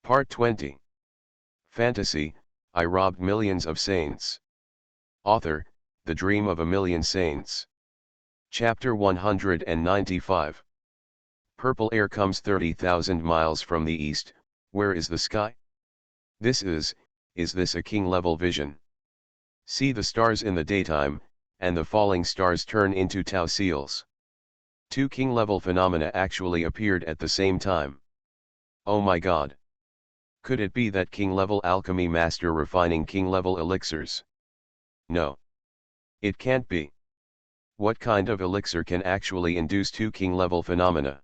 Part 20. Fantasy, I robbed millions of saints. Author, The Dream of a Million Saints. Chapter 195. Purple air comes 30,000 miles from the east. Where is the sky? Is this a king-level vision? See the stars in the daytime, and the falling stars turn into tau seals. Two king-level phenomena actually appeared at the same time. Oh my God! Could it be that king-level alchemy master refining king-level elixirs? No. It can't be. What kind of elixir can actually induce two king-level phenomena?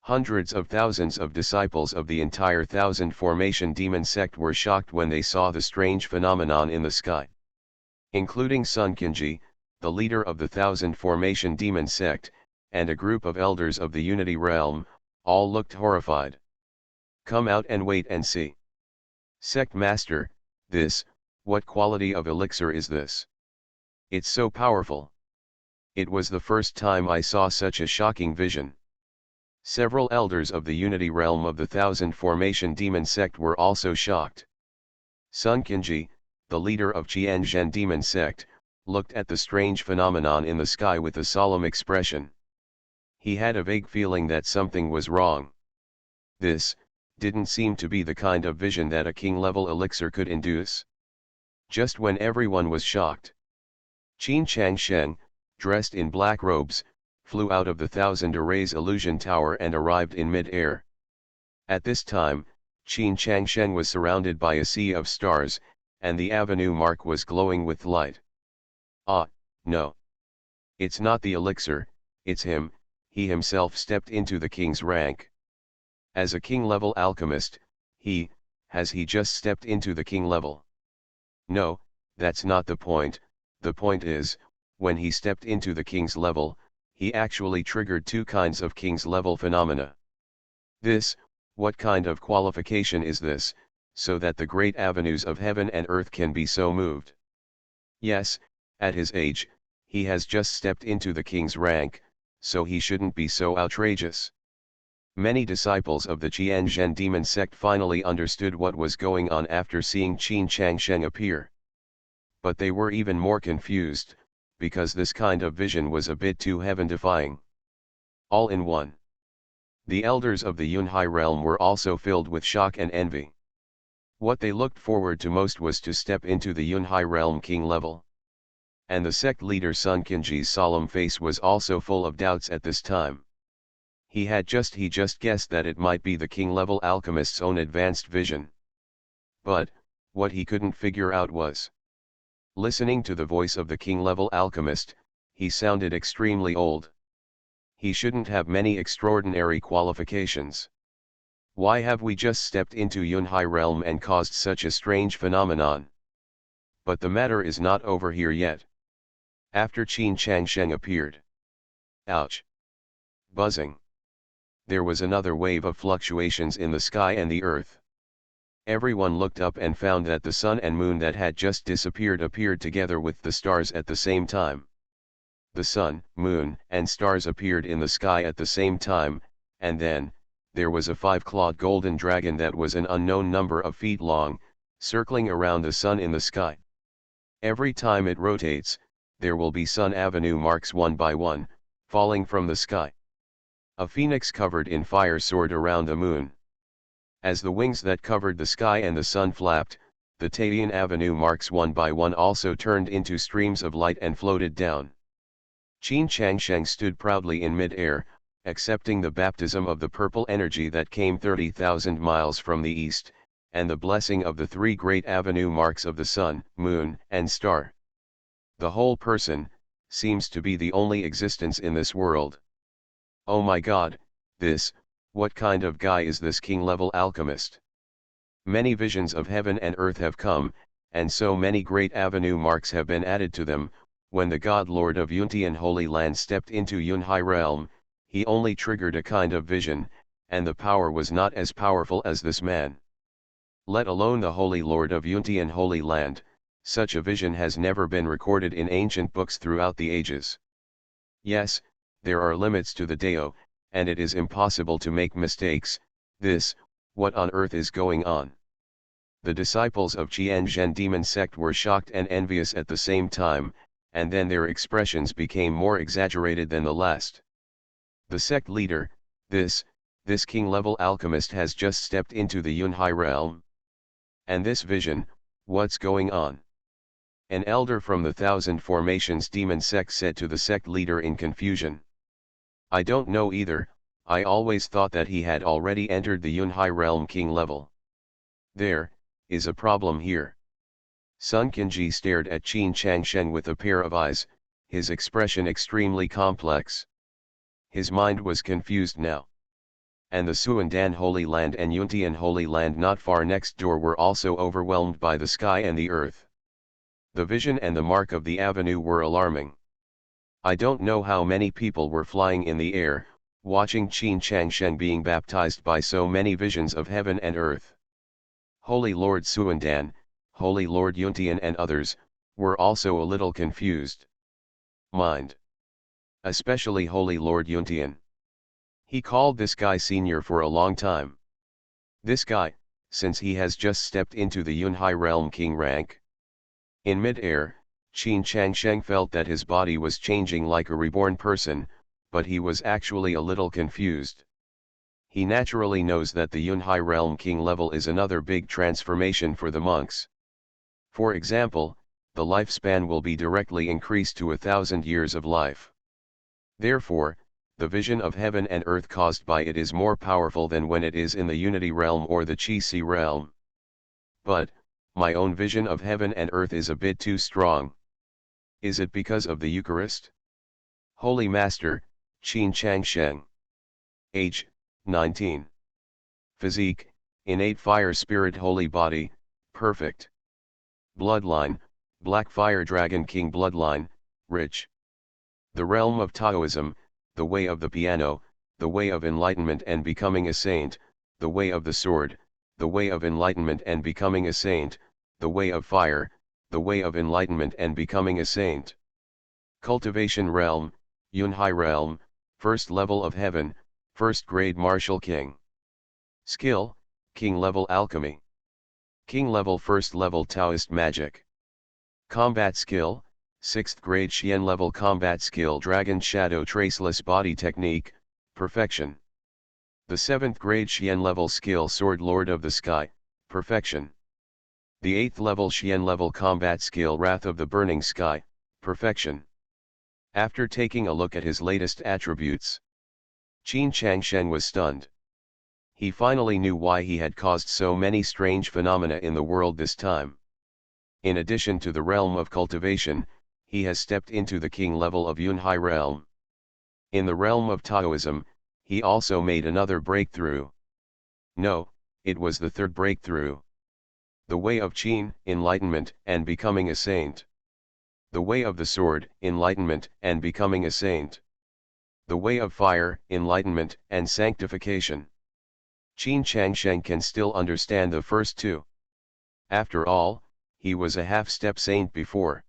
Hundreds of thousands of disciples of the entire Thousand Formation Demon sect were shocked when they saw the strange phenomenon in the sky. Including Sun Kinji, the leader of the Thousand Formation Demon sect, and a group of elders of the Unity Realm, all looked horrified. Come out and wait and see. Sect Master, what quality of elixir is this? It's so powerful. It was the first time I saw such a shocking vision. Several elders of the Unity Realm of the Thousand Formation Demon sect were also shocked. Sun Kinji, the leader of Qianzhen Demon sect, looked at the strange phenomenon in the sky with a solemn expression. He had a vague feeling that something was wrong. This didn't seem to be the kind of vision that a king-level elixir could induce. Just when everyone was shocked, Qin Changsheng, dressed in black robes, flew out of the Thousand Arrays illusion tower and arrived in mid-air. At this time, Qin Changsheng was surrounded by a sea of stars, and the avenue mark was glowing with light. Ah, no. It's not the elixir, it's him. He himself stepped into the king's rank. As a king-level alchemist, has he just stepped into the king level? No, that's not the point. The point is, when he stepped into the king's level, he actually triggered two kinds of king's level phenomena. What kind of qualification is this, so that the great avenues of heaven and earth can be so moved? Yes, at his age, he has just stepped into the king's rank, so he shouldn't be so outrageous. Many disciples of the Qianzhen Demon sect finally understood what was going on after seeing Qin Changsheng appear. But they were even more confused, because this kind of vision was a bit too heaven-defying. All in one. The elders of the Yunhai realm were also filled with shock and envy. What they looked forward to most was to step into the Yunhai realm king level. And the sect leader Sun Kinji's solemn face was also full of doubts at this time. He just guessed that it might be the king-level alchemist's own advanced vision. But, what he couldn't figure out was, listening to the voice of the king-level alchemist, he sounded extremely old. He shouldn't have many extraordinary qualifications. Why have we just stepped into Yunhai realm and caused such a strange phenomenon? But the matter is not over here yet. After Qin Changsheng appeared. Ouch! Buzzing. There was another wave of fluctuations in the sky and the earth. Everyone looked up and found that the sun and moon that had just disappeared appeared together with the stars at the same time. The sun, moon, and stars appeared in the sky at the same time, and then, there was a five-clawed golden dragon that was an unknown number of feet long, circling around the sun in the sky. Every time it rotates, there will be sun avenue marks one by one, falling from the sky. A phoenix covered in fire soared around the moon. As the wings that covered the sky and the sun flapped, the Taiyan avenue marks one by one also turned into streams of light and floated down. Qin Changsheng stood proudly in mid-air, accepting the baptism of the purple energy that came 30,000 miles from the east, and the blessing of the three great avenue marks of the sun, moon, and star. The whole person seems to be the only existence in this world. Oh my God, what kind of guy is this king-level alchemist? Many visions of heaven and earth have come, and so many great avenue marks have been added to them. When the God Lord of Yuntian Holy Land stepped into Yunhai realm, he only triggered a kind of vision, and the power was not as powerful as this man. Let alone the Holy Lord of Yuntian Holy Land, such a vision has never been recorded in ancient books throughout the ages. Yes, there are limits to the Dao, and it is impossible to make mistakes. What on earth is going on? The disciples of Qianzhen demon sect were shocked and envious at the same time, and then their expressions became more exaggerated than the last. The sect leader, this king-level alchemist has just stepped into the Yunhai realm. And this vision, what's going on? An elder from the Thousand Formations demon sect said to the sect leader in confusion. I don't know either, I always thought that he had already entered the Yunhai realm king level. There is a problem here. Sun Qinji stared at Qin Changshen with a pair of eyes, his expression extremely complex. His mind was confused now. And the Suandan Holy Land and Yuntian Holy Land not far next door were also overwhelmed by the sky and the earth. The vision and the mark of the avenue were alarming. I don't know how many people were flying in the air, watching Qin Changshen being baptized by so many visions of heaven and earth. Holy Lord Suandan, Holy Lord Yuntian and others, were also a little confused. Mind. Especially Holy Lord Yuntian. He called this guy senior for a long time. This guy, since he has just stepped into the Yunhai realm king rank. In mid-air, Qin Changshen felt that his body was changing like a reborn person, but he was actually a little confused. He naturally knows that the Yunhai realm king level is another big transformation for the monks. For example, the lifespan will be directly increased to 1,000 years of life. Therefore, the vision of heaven and earth caused by it is more powerful than when it is in the unity realm or the Qi realm. But, my own vision of heaven and earth is a bit too strong. Is it because of the Eucharist? Holy Master, Qin Changshen. Age, 19. Physique, innate fire spirit holy body, perfect. Bloodline, Black Fire Dragon King bloodline, rich. The realm of Taoism, the way of the piano, the way of enlightenment and becoming a saint, the way of the sword, the way of enlightenment and becoming a saint, the way of fire, the way of enlightenment and becoming a saint. Cultivation realm, Yunhai realm, first level of heaven, first grade martial king. Skill, king level alchemy. King level first level Taoist magic. Combat skill, 6th grade Xian level combat skill dragon shadow traceless body technique, perfection. The 7th grade Xian level skill sword lord of the sky, perfection. The 8th level Xian level combat skill wrath of the burning sky, perfection. After taking a look at his latest attributes, Qin Changshen was stunned. He finally knew why he had caused so many strange phenomena in the world this time. In addition to the realm of cultivation, he has stepped into the king level of Yunhai realm. In the realm of Taoism, he also made another breakthrough. No, it was the third breakthrough. The way of Qin, enlightenment and becoming a saint. The way of the sword, enlightenment and becoming a saint. The way of fire, enlightenment and sanctification. Qin Changshen can still understand the first two. After all, he was a half-step saint before.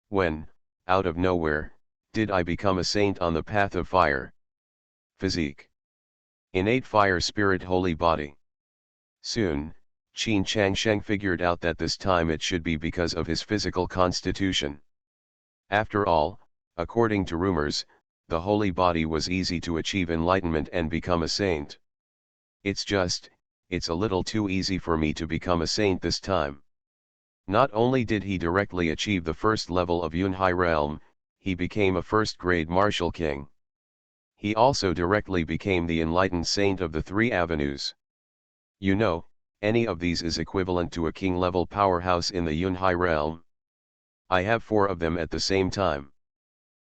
When, out of nowhere, did I become a saint on the path of fire? Physique. Innate fire spirit holy body. Soon, Qin Changshen figured out that this time it should be because of his physical constitution. After all, according to rumors, the holy body was easy to achieve enlightenment and become a saint. It's a little too easy for me to become a saint this time. Not only did he directly achieve the first level of Yunhai realm, he became a first-grade martial king. He also directly became the enlightened saint of the three avenues. You know, any of these is equivalent to a king-level powerhouse in the Yunhai realm. I have 4 of them at the same time.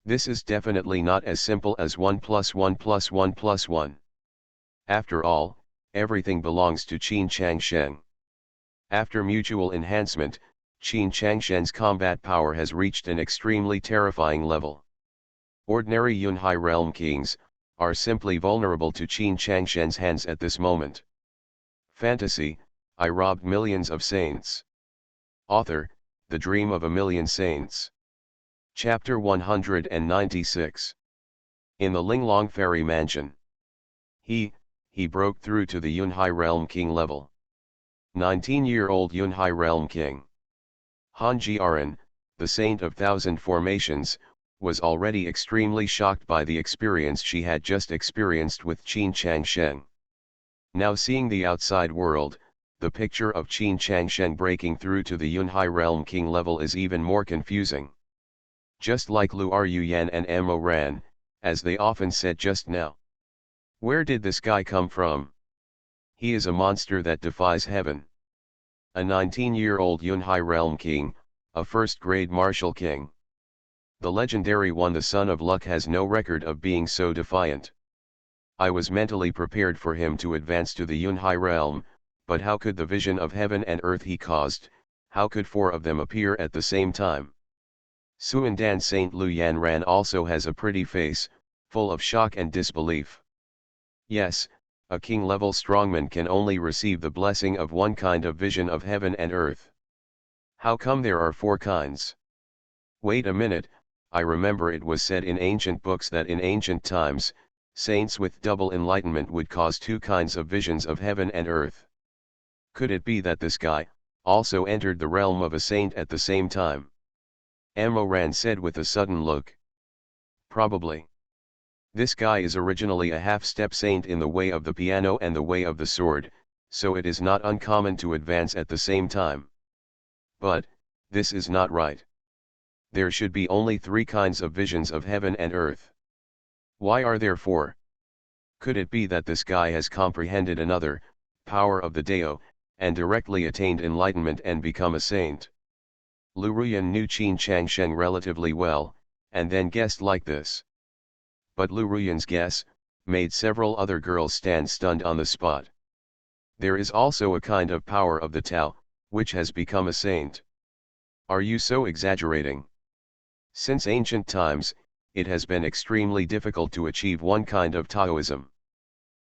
This is definitely not as simple as 1 + 1 + 1 + 1. After all, everything belongs to Qin Changshen. After mutual enhancement, Qin Changshen's combat power has reached an extremely terrifying level. Ordinary Yunhai realm kings are simply vulnerable to Qin Changshen's hands at this moment. Fantasy, I robbed millions of saints. Author, The Dream of a Million Saints. Chapter 196. In the Linglong Fairy Mansion. He he broke through to the Yunhai Realm King level. 19-year-old Yunhai Realm King Han Jiaran, the Saint of Thousand Formations, was already extremely shocked by the experience she had just experienced with Qin Changsheng. Now seeing the outside world, the picture of Qin Changsheng breaking through to the Yunhai Realm King level is even more confusing. Just like Luar Yuyan and Mo Ran, as they often said just now. Where did this guy come from? He is a monster that defies heaven. A 19-year-old Yunhai Realm King, a first-grade martial king. The legendary one, the Son of Luck, has no record of being so defiant. I was mentally prepared for him to advance to the Yunhai realm, but how could the vision of heaven and earth he caused, how could four of them appear at the same time? Suandan Saint Lu Yanran also has a pretty face, full of shock and disbelief. Yes, a king-level strongman can only receive the blessing of one kind of vision of heaven and earth. How come there are four kinds? Wait a minute, I remember it was said in ancient books that in ancient times, saints with double enlightenment would cause two kinds of visions of heaven and earth. Could it be that this guy also entered the realm of a saint at the same time? Mo Ran said with a sudden look. Probably. This guy is originally a half-step saint in the way of the piano and the way of the sword, so it is not uncommon to advance at the same time. But, this is not right. There should be only three kinds of visions of heaven and earth. Why are there four? Could it be that this guy has comprehended another power of the Dao, and directly attained enlightenment and become a saint? Lu Ruyan knew Qin Changsheng relatively well, and then guessed like this. But Lu Ruyan's guess made several other girls stand stunned on the spot. There is also a kind of power of the Tao, which has become a saint. Are you so exaggerating? Since ancient times, it has been extremely difficult to achieve one kind of Taoism.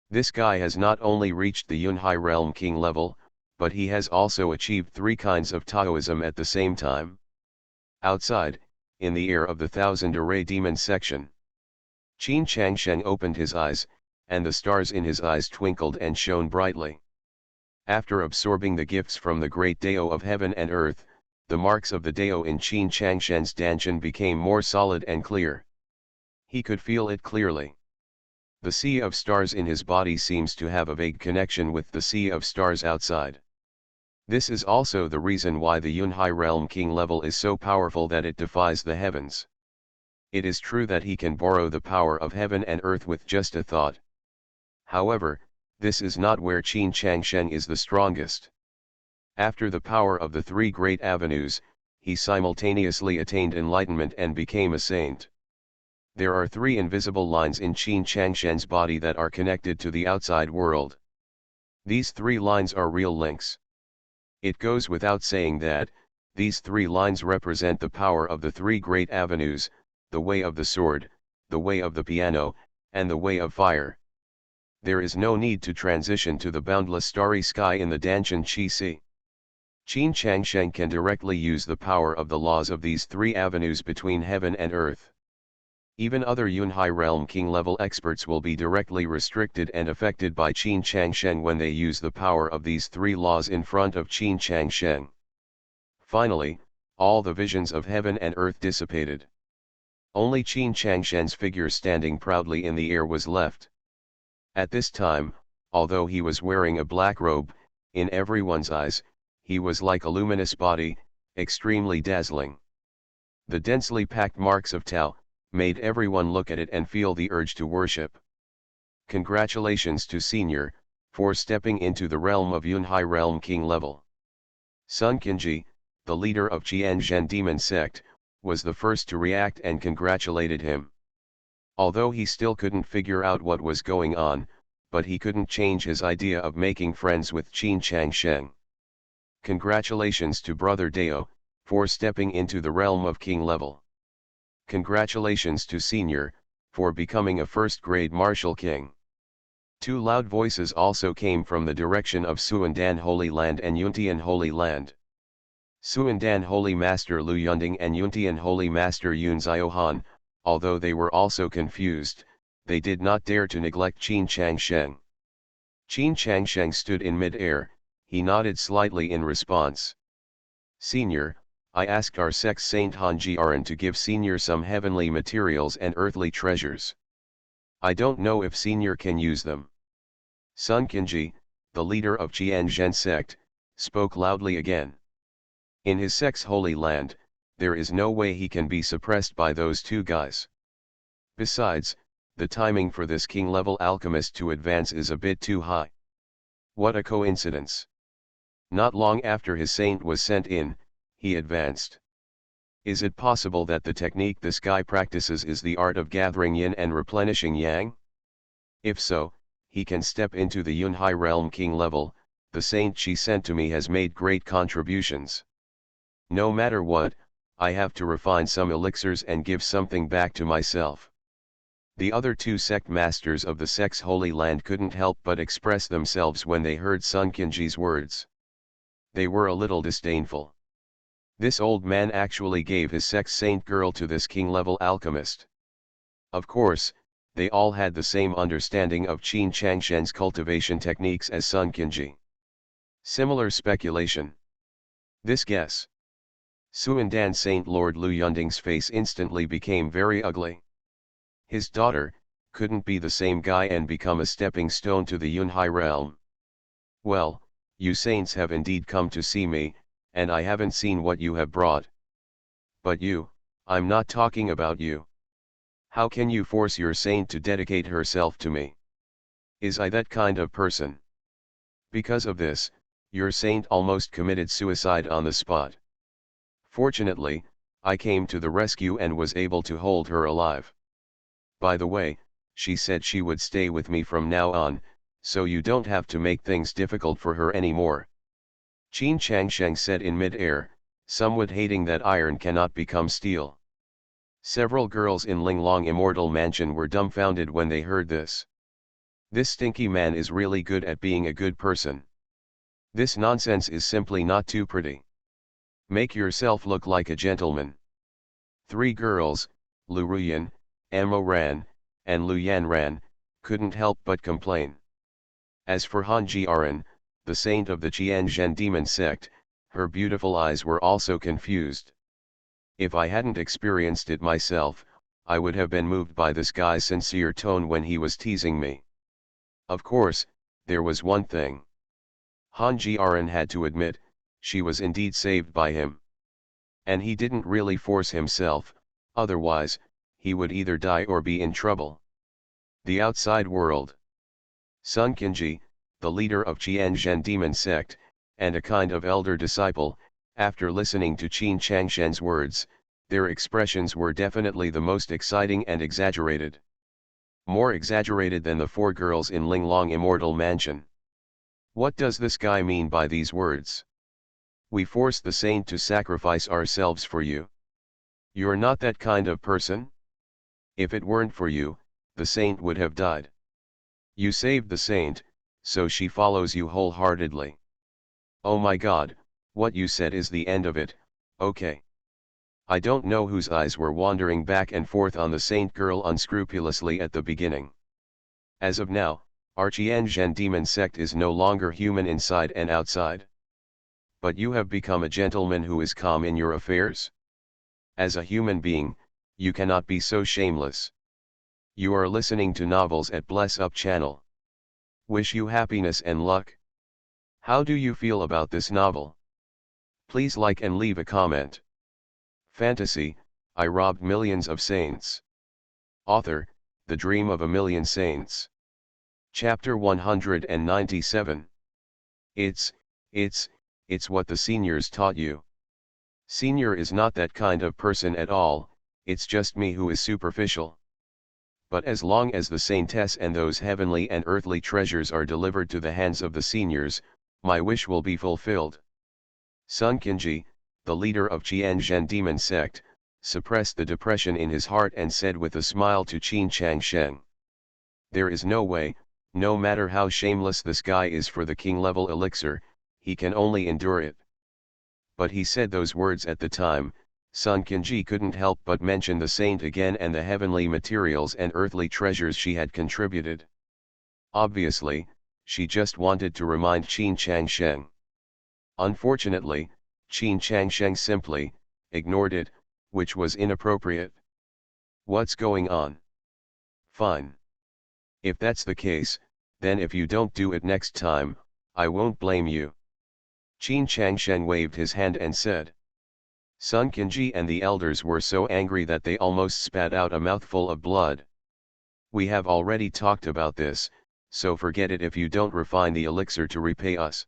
This guy has not only reached the Yunhai Realm King level, but he has also achieved three kinds of Taoism at the same time. Outside, in the air of the Thousand Array Demon section, Qin Changsheng opened his eyes, and the stars in his eyes twinkled and shone brightly. After absorbing the gifts from the great Dao of heaven and earth, the marks of the Dao in Qin Changsheng's Danshan became more solid and clear. He could feel it clearly. The sea of stars in his body seems to have a vague connection with the sea of stars outside. This is also the reason why the Yunhai Realm King level is so powerful that it defies the heavens. It is true that he can borrow the power of heaven and earth with just a thought. However, this is not where Qin Changsheng is the strongest. After the power of the three great avenues, he simultaneously attained enlightenment and became a saint. There are three invisible lines in Qin Changsheng's body that are connected to the outside world. These three lines are real links. It goes without saying that, these three lines represent the power of the three great avenues, the way of the sword, the way of the piano, and the way of fire. There is no need to transition to the boundless starry sky in the Danshan Qi Si. Qin Changsheng can directly use the power of the laws of these three avenues between heaven and earth. Even other Yunhai Realm King level experts will be directly restricted and affected by Qin Changsheng when they use the power of these three laws in front of Qin Changsheng. Finally, all the visions of heaven and earth dissipated. Only Qin Changsheng's figure standing proudly in the air was left. At this time, although he was wearing a black robe, in everyone's eyes, he was like a luminous body, extremely dazzling. The densely packed marks of Tao made everyone look at it and feel the urge to worship. Congratulations to Senior, for stepping into the realm of Yunhai Realm King level. Sun Qinji, the leader of Qianzhen demon sect, was the first to react and congratulated him. Although he still couldn't figure out what was going on, but he couldn't change his idea of making friends with Qin Changsheng. Congratulations to Brother Dao, for stepping into the realm of King level. Congratulations to Senior, for becoming a first-grade martial king. Two loud voices also came from the direction of Suandan Holy Land and Yuntian Holy Land. Suandan Holy Master Lu Yunding and Yuntian Holy Master Yun Ziohan, although they were also confused, they did not dare to neglect Qin Changsheng. Qin Changsheng stood in mid-air, he nodded slightly in response. Senior, I asked our sex saint Han Jiaran to give Senior some heavenly materials and earthly treasures. I don't know if Senior can use them. Sun Qinji, the leader of Qianzhen sect, spoke loudly again. In his sect's holy land, there is no way he can be suppressed by those two guys. Besides, the timing for this king-level alchemist to advance is a bit too high. What a coincidence. Not long after his saint was sent in, he advanced. Is it possible that the technique this guy practices is the art of gathering yin and replenishing yang? If so, he can step into the Yunhai realm king level. The saint she sent to me has made great contributions. No matter what, I have to refine some elixirs and give something back to myself. The other two sect masters of the sect's holy land couldn't help but express themselves when they heard Sun Qinji's words. They were a little disdainful. This old man actually gave his sex saint girl to this king-level alchemist. Of course, they all had the same understanding of Qin Changshen's cultivation techniques as Sun Qinji. Similar speculation. This guess. Suandan Saint Lord Lu Yunding's face instantly became very ugly. His daughter couldn't be the same guy and become a stepping stone to the Yunhai realm. Well, you saints have indeed come to see me, and I haven't seen what you have brought. But you, I'm not talking about you. How can you force your saint to dedicate herself to me? Is I that kind of person? Because of this, your saint almost committed suicide on the spot. Fortunately, I came to the rescue and was able to hold her alive. By the way, she said she would stay with me from now on, so you don't have to make things difficult for her anymore. Qin Changsheng said in mid-air, somewhat hating that iron cannot become steel. Several girls in Linglong Immortal Mansion were dumbfounded when they heard this. This stinky man is really good at being a good person. This nonsense is simply not too pretty. Make yourself look like a gentleman. Three girls, Lu Ruyan, Amo Ran, and Lu Yan Ran, couldn't help but complain. As for Han Jiaran, the saint of the Qianzhen demon sect, her beautiful eyes were also confused. If I hadn't experienced it myself, I would have been moved by this guy's sincere tone when he was teasing me. Of course, there was one thing. Han Jiaran had to admit, she was indeed saved by him. And he didn't really force himself, otherwise, he would either die or be in trouble. The outside world. Sun Qinji, the leader of Qianzhen demon sect, and a kind of elder disciple, after listening to Qin Changshen's words, their expressions were definitely the most exciting and exaggerated. More exaggerated than the four girls in Linglong Immortal Mansion. What does this guy mean by these words? We forced the saint to sacrifice ourselves for you. You're not that kind of person? If it weren't for you, the saint would have died. You saved the saint, so she follows you wholeheartedly. Oh my God, what you said is the end of it, okay. I don't know whose eyes were wandering back and forth on the saint girl unscrupulously at the beginning. As of now, our Qianzhen demon sect is no longer human inside and outside. But you have become a gentleman who is calm in your affairs? As a human being, you cannot be so shameless. You are listening to novels at Bless Up channel. Wish you happiness and luck. How do you feel about this novel? Please like and leave a comment. Fantasy, I robbed millions of saints. Author, The Dream of a Million Saints. Chapter 197. It's what the seniors taught you. Senior is not that kind of person at all, it's just me who is superficial. But as long as the saintess and those heavenly and earthly treasures are delivered to the hands of the seniors, my wish will be fulfilled. Sun Qinji, the leader of Qianzhen demon sect, suppressed the depression in his heart and said with a smile to Qin Changsheng. There is no way, no matter how shameless this guy is for the king-level elixir, he can only endure it. But he said those words at the time, Sun Qinji couldn't help but mention the saint again and the heavenly materials and earthly treasures she had contributed. Obviously, she just wanted to remind Qin Changsheng. Unfortunately, Qin Changsheng simply ignored it, which was inappropriate. What's going on? Fine. If that's the case, then if you don't do it next time, I won't blame you. Qin Changsheng waved his hand and said. Sun Qinji and the elders were so angry that they almost spat out a mouthful of blood. We have already talked about this, so forget it if you don't refine the elixir to repay us.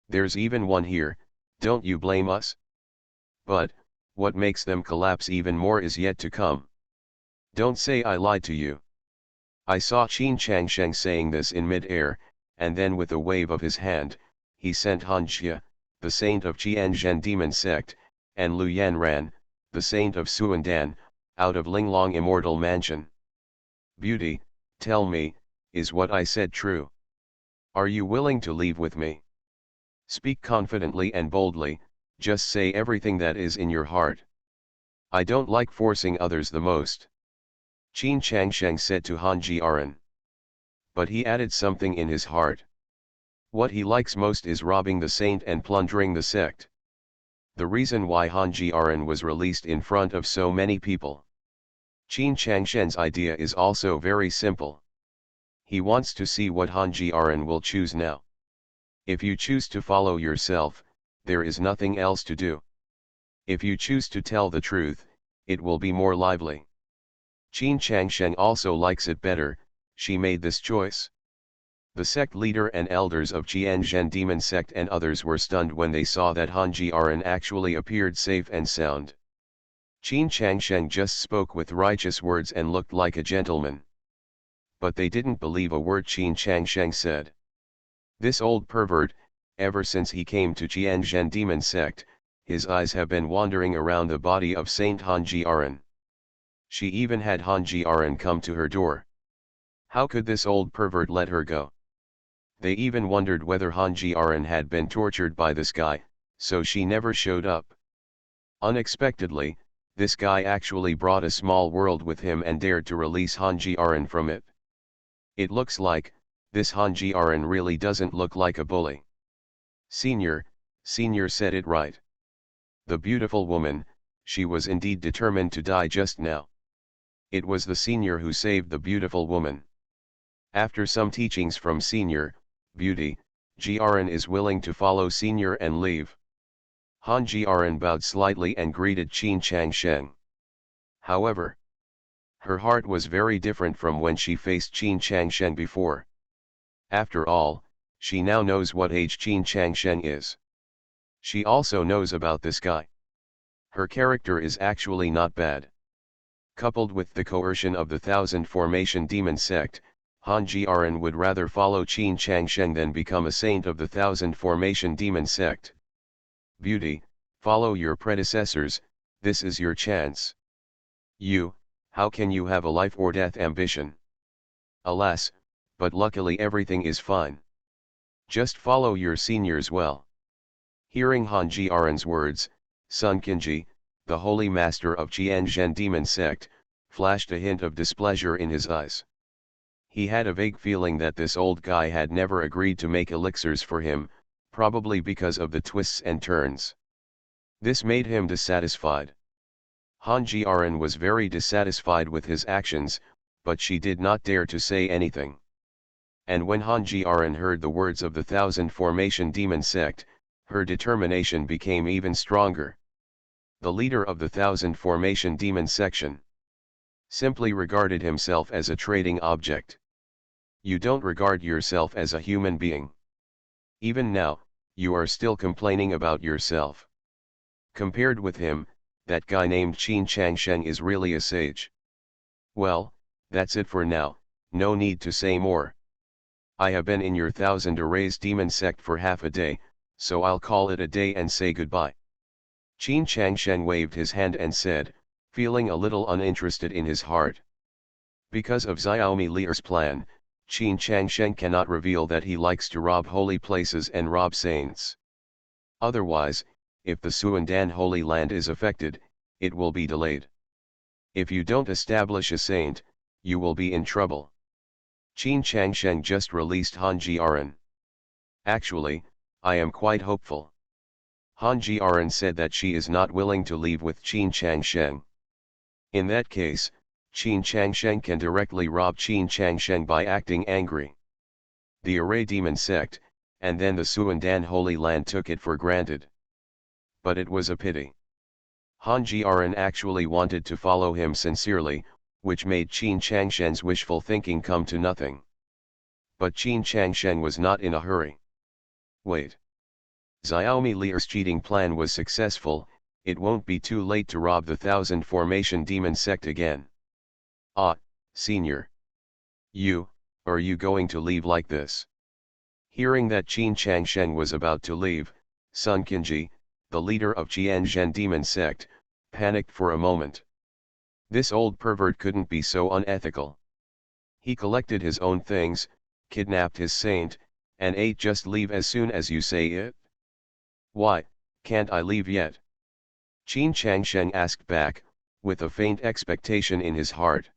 There's even one here, don't you blame us? But, what makes them collapse even more is yet to come. Don't say I lied to you. I saw Qin Changsheng saying this in mid-air, and then with a wave of his hand, he sent Han Jie, the saint of Jianzhen demon sect, and Lu Yanran, the saint of Suandan, out of Linglong immortal mansion. Beauty, tell me, is what I said true? Are you willing to leave with me? Speak confidently and boldly, just say everything that is in your heart. I don't like forcing others the most. Qin Changsheng said to Han Jiaran. But he added something in his heart. What he likes most is robbing the saint and plundering the sect. The reason why Han Jiaran was released in front of so many people. Qin Changsheng's idea is also very simple. He wants to see what Han Jiaran will choose now. If you choose to follow yourself, there is nothing else to do. If you choose to tell the truth, it will be more lively. Qin Changsheng also likes it better, she made this choice. The sect leader and elders of Jianzhen demon sect and others were stunned when they saw that Han Jiaran actually appeared safe and sound. Qin Changsheng just spoke with righteous words and looked like a gentleman. But they didn't believe a word Qin Changsheng said. This old pervert, ever since he came to Jianzhen demon sect, his eyes have been wandering around the body of Saint Han Jiaran. She even had Han Jiaran come to her door. How could this old pervert let her go? They even wondered whether Han Jiaran had been tortured by this guy, so she never showed up. Unexpectedly, this guy actually brought a small world with him and dared to release Han Jiaran from it. It looks like, this Han Jiaran really doesn't look like a bully. Senior said it right. The beautiful woman, she was indeed determined to die just now. It was the senior who saved the beautiful woman. After some teachings from senior, Beauty, Jiaran is willing to follow senior and leave. Han Jiaran bowed slightly and greeted Qin Changsheng. However, her heart was very different from when she faced Qin Changsheng before. After all, she now knows what age Qin Changsheng is. She also knows about this guy. Her character is actually not bad. Coupled with the coercion of the Thousand Formation Demon Sect, Han Jiaran would rather follow Qin Changsheng than become a saint of the Thousand Formation Demon Sect. Beauty, follow your predecessors, this is your chance. How can you have a life or death ambition? Alas, but luckily everything is fine. Just follow your seniors well. Hearing Han Jiaran's words, Sun Qinji, the holy master of Jianzhen demon sect, flashed a hint of displeasure in his eyes. He had a vague feeling that this old guy had never agreed to make elixirs for him, probably because of the twists and turns. This made him dissatisfied. Han Jiaran was very dissatisfied with his actions, but she did not dare to say anything. And when Han Jiaran heard the words of the Thousand Formation Demon Sect, her determination became even stronger. The leader of the Thousand Formation Demon Section simply regarded himself as a trading object. You don't regard yourself as a human being. Even now, you are still complaining about yourself. Compared with him, that guy named Qin Changsheng is really a sage. Well, that's it for now, no need to say more. I have been in your Thousand Arrays demon sect for half a day, so I'll call it a day and say goodbye. Qin Changsheng waved his hand and said, feeling a little uninterested in his heart. Because of Xiaomi Lier's plan, Qin Changsheng cannot reveal that he likes to rob holy places and rob saints. Otherwise, if the Suandan Holy Land is affected, it will be delayed. If you don't establish a saint, you will be in trouble. Qin Changsheng just released Han Jiaran. Actually, I am quite hopeful. Han Jiaran said that she is not willing to leave with Qin Changsheng. In that case, Qin Changsheng can directly rob Qin Changsheng by acting angry. The Array demon sect, and then the Suandan Holy Land took it for granted. But it was a pity. Han Jiaran actually wanted to follow him sincerely, which made Qin Changsheng's wishful thinking come to nothing. But Qin Changsheng was not in a hurry. Wait. Xiaomi Li's cheating plan was successful, it won't be too late to rob the Thousand Formation demon sect again. Ah, senior. Are you going to leave like this? Hearing that Qin Changsheng was about to leave, Sun Qinji, the leader of Qianzhen demon sect, panicked for a moment. This old pervert couldn't be so unethical. He collected his own things, kidnapped his saint, and ate. Just leave as soon as you say it? Why, can't I leave yet? Qin Changsheng asked back, with a faint expectation in his heart.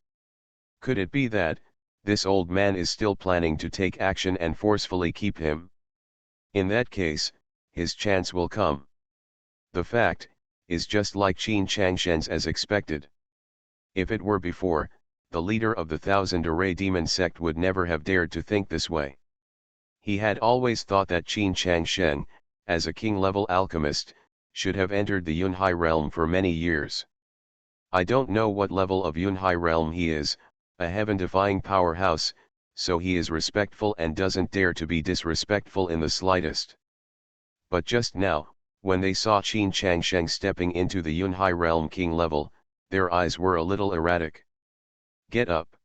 Could it be that, this old man is still planning to take action and forcefully keep him? In that case, his chance will come. The fact, is just like Qin Changsheng's as expected. If it were before, the leader of the Thousand Array demon sect would never have dared to think this way. He had always thought that Qin Changsheng, as a king-level alchemist, should have entered the Yunhai realm for many years. I don't know what level of Yunhai realm he is, a heaven-defying powerhouse, so he is respectful and doesn't dare to be disrespectful in the slightest. But just now, when they saw Qin Changsheng stepping into the Yunhai realm king level, their eyes were a little erratic. Get up.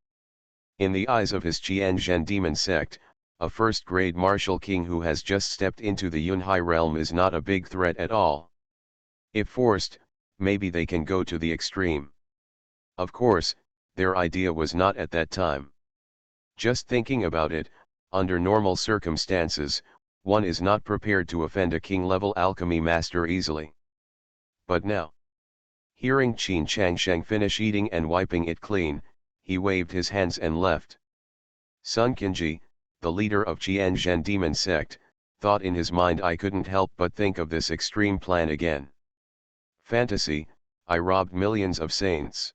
In the eyes of his Qianzhen demon sect, a first-grade martial king who has just stepped into the Yunhai realm is not a big threat at all. If forced, maybe they can go to the extreme. Of course, their idea was not at that time. Just thinking about it, under normal circumstances, one is not prepared to offend a king-level alchemy master easily. But now, hearing Qin Changsheng finish eating and wiping it clean, he waved his hands and left. Sun Qinji, the leader of Qianzhen demon sect, thought in his mind, I couldn't help but think of this extreme plan again. Fantasy, I robbed millions of saints.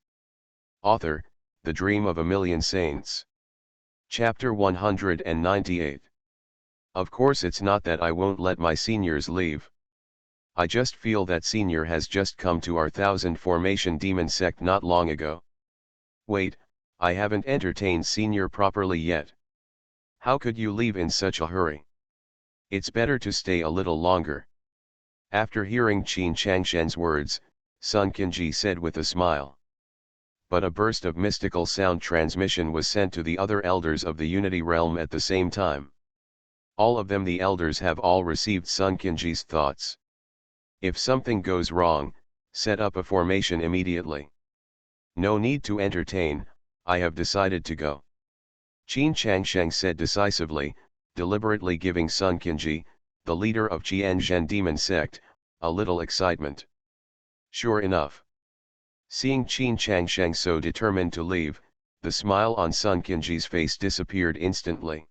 Author, The Dream of a Million Saints. Chapter 198. Of course it's not that I won't let my seniors leave. I just feel that senior has just come to our Thousand Formation demon sect not long ago. Wait, I haven't entertained senior properly yet. How could you leave in such a hurry? It's better to stay a little longer. After hearing Qin Changsheng's words, Sun Qinji said with a smile. But a burst of mystical sound transmission was sent to the other elders of the Unity realm at the same time. All of them, the elders, have all received Sun Qinji's thoughts. If something goes wrong, set up a formation immediately. No need to entertain, I have decided to go. Qin Changsheng said decisively, deliberately giving Sun Qinji, the leader of Qianzhen demon sect, a little excitement. Sure enough. Seeing Qin Changsheng so determined to leave, the smile on Sun Qinji's face disappeared instantly.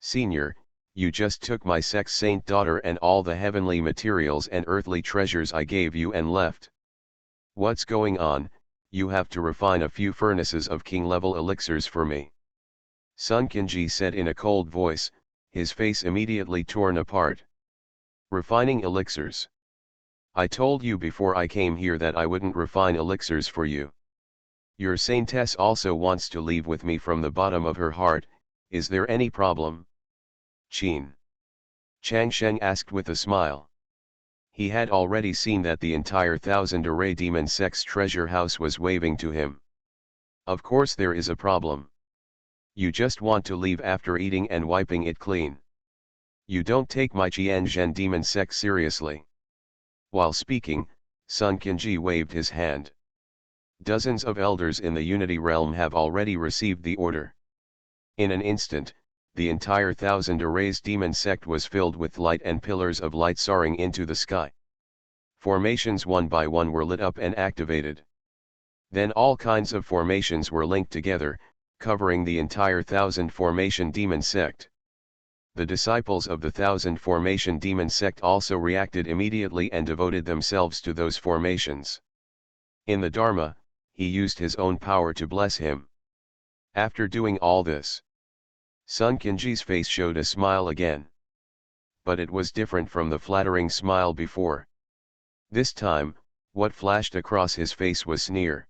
Senior, you just took my sex saint daughter and all the heavenly materials and earthly treasures I gave you and left. What's going on? You have to refine a few furnaces of king-level elixirs for me. Sun Qinji said in a cold voice, his face immediately torn apart. Refining elixirs. I told you before I came here that I wouldn't refine elixirs for you. Your saintess also wants to leave with me from the bottom of her heart, is there any problem? Qin Changsheng asked with a smile. He had already seen that the entire Thousand Array demon sect's treasure house was waving to him. Of course there is a problem. You just want to leave after eating and wiping it clean. You don't take my Qianzhen demon sect seriously. While speaking, Sun Qinji waved his hand. Dozens of elders in the Unity realm have already received the order. In an instant, the entire Thousand Arrays demon sect was filled with light and pillars of light soaring into the sky. Formations one by one were lit up and activated. Then all kinds of formations were linked together, covering the entire Thousand Formation Demon sect. The disciples of the Thousand Formation Demon sect also reacted immediately and devoted themselves to those formations. In the Dharma, he used his own power to bless him. After doing all this, Sun Kinji's face showed a smile again. But it was different from the flattering smile before. This time, what flashed across his face was sneer.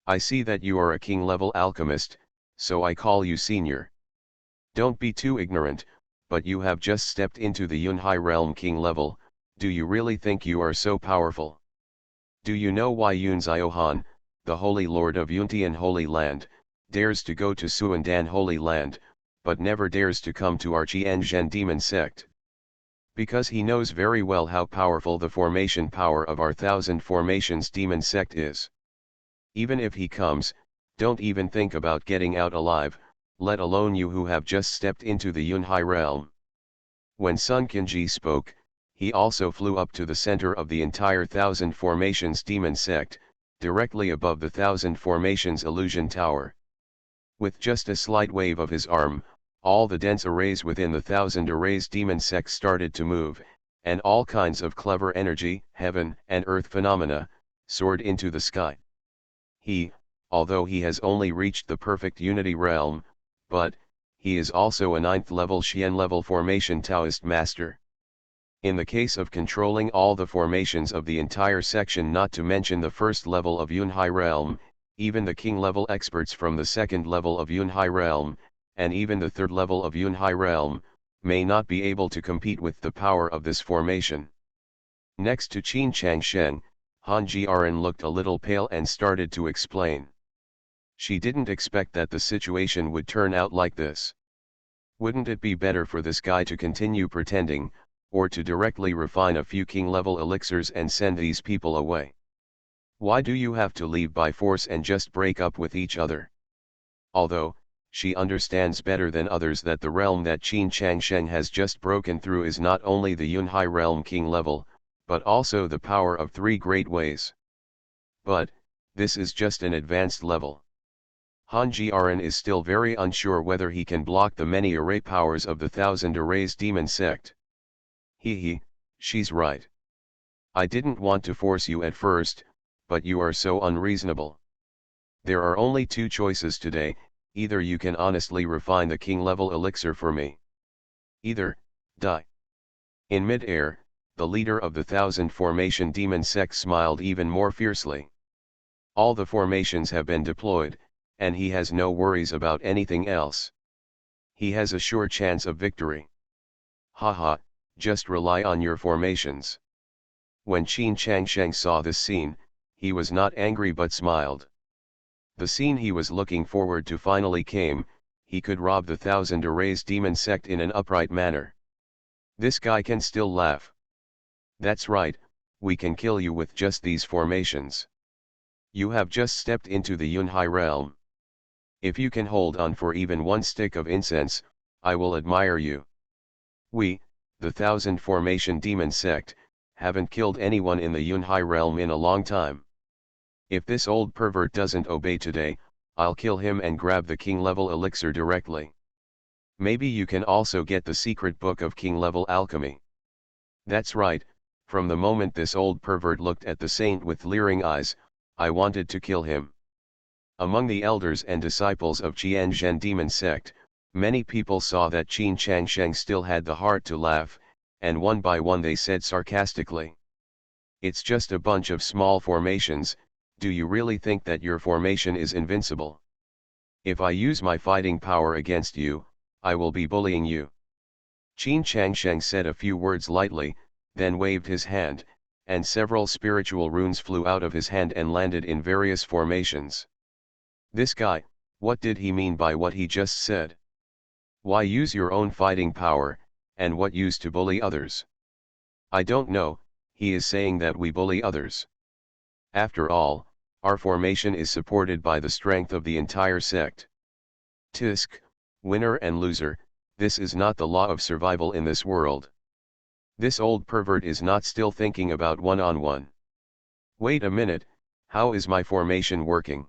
I see that you are a king-level alchemist, so I call you senior. Don't be too ignorant, but you have just stepped into the Yunhai realm king level. Do you really think you are so powerful? Do you know why Yun Ziohan, the Holy Lord of Yuntian Holy Land, dares to go to Suandan Holy Land, but never dares to come to our Qianzhen demon sect? Because he knows very well how powerful the formation power of our Thousand Formations demon sect is. Even if he comes, don't even think about getting out alive, let alone you who have just stepped into the Yunhai realm. When Sun Kinji spoke, he also flew up to the center of the entire Thousand Formations demon sect, directly above the Thousand Formations illusion tower. With just a slight wave of his arm, all the dense arrays within the Thousand Arrays demon sect started to move, and all kinds of clever energy, heaven and earth phenomena, soared into the sky. He, although he has only reached the perfect unity realm, but he is also a 9th level Xian level formation Taoist master. In the case of controlling all the formations of the entire section, not to mention the first level of Yunhai realm, even the king level experts from the second level of Yunhai realm, and even the third level of Yunhai realm, may not be able to compete with the power of this formation. Next to Qin Changsheng, Han Jiaran looked a little pale and started to explain. She didn't expect that the situation would turn out like this. Wouldn't it be better for this guy to continue pretending, or to directly refine a few king-level elixirs and send these people away? Why do you have to leave by force and just break up with each other? Although, she understands better than others that the realm that Qin Changsheng has just broken through is not only the Yunhai realm king level, but also the power of 3 great ways. But, this is just an advanced level. Han Jiaran is still very unsure whether he can block the many array powers of the Thousand Arrays demon sect. She's right. I didn't want to force you at first, but you are so unreasonable. There are only 2 choices today, either you can honestly refine the king level elixir for me. Either, die. In mid-air, the leader of the Thousand Formation demon sect smiled even more fiercely. All the formations have been deployed, and he has no worries about anything else. He has a sure chance of victory. Haha, just rely on your formations. When Qin Changsheng saw this scene, he was not angry but smiled. The scene he was looking forward to finally came. He could rob the Thousand Arrays demon sect in an upright manner. This guy can still laugh. That's right, we can kill you with just these formations. You have just stepped into the Yunhai realm. If you can hold on for even 1 stick of incense, I will admire you. We, the Thousand Formation demon sect, haven't killed anyone in the Yunhai realm in a long time. If this old pervert doesn't obey today, I'll kill him and grab the king level elixir directly. Maybe you can also get the secret book of king level alchemy. That's right, from the moment this old pervert looked at the saint with leering eyes, I wanted to kill him. Among the elders and disciples of Qianzhen demon sect, many people saw that Qin Changsheng still had the heart to laugh, and one by one they said sarcastically, "It's just a bunch of small formations, do you really think that your formation is invincible? If I use my fighting power against you, I will be bullying you." Qin Changsheng said a few words lightly, then waved his hand, and several spiritual runes flew out of his hand and landed in various formations. This guy, what did he mean by what he just said? Why use your own fighting power, and what use to bully others? I don't know, he is saying that we bully others. After all, our formation is supported by the strength of the entire sect. Tisk, winner and loser, this is not the law of survival in this world. This old pervert is not still thinking about one-on-one. Wait a minute, how is my formation working?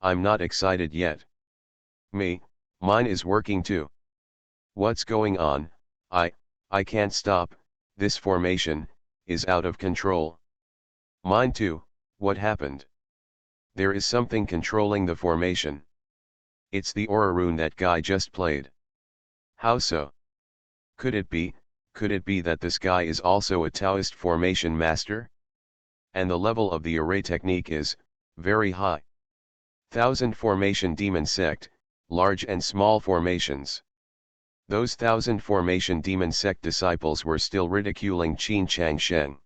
I'm not excited yet. Mine is working too. What's going on? I, I can't stop, this formation, is out of control. Mine too, what happened? There is something controlling the formation. It's the aura rune that guy just played. How so? Could it be that this guy is also a Taoist formation master? And the level of the array technique is very high. 1000 formation demon sect, large and small formations. Those 1000 formation demon sect disciples were still ridiculing Qin Chang Sheng.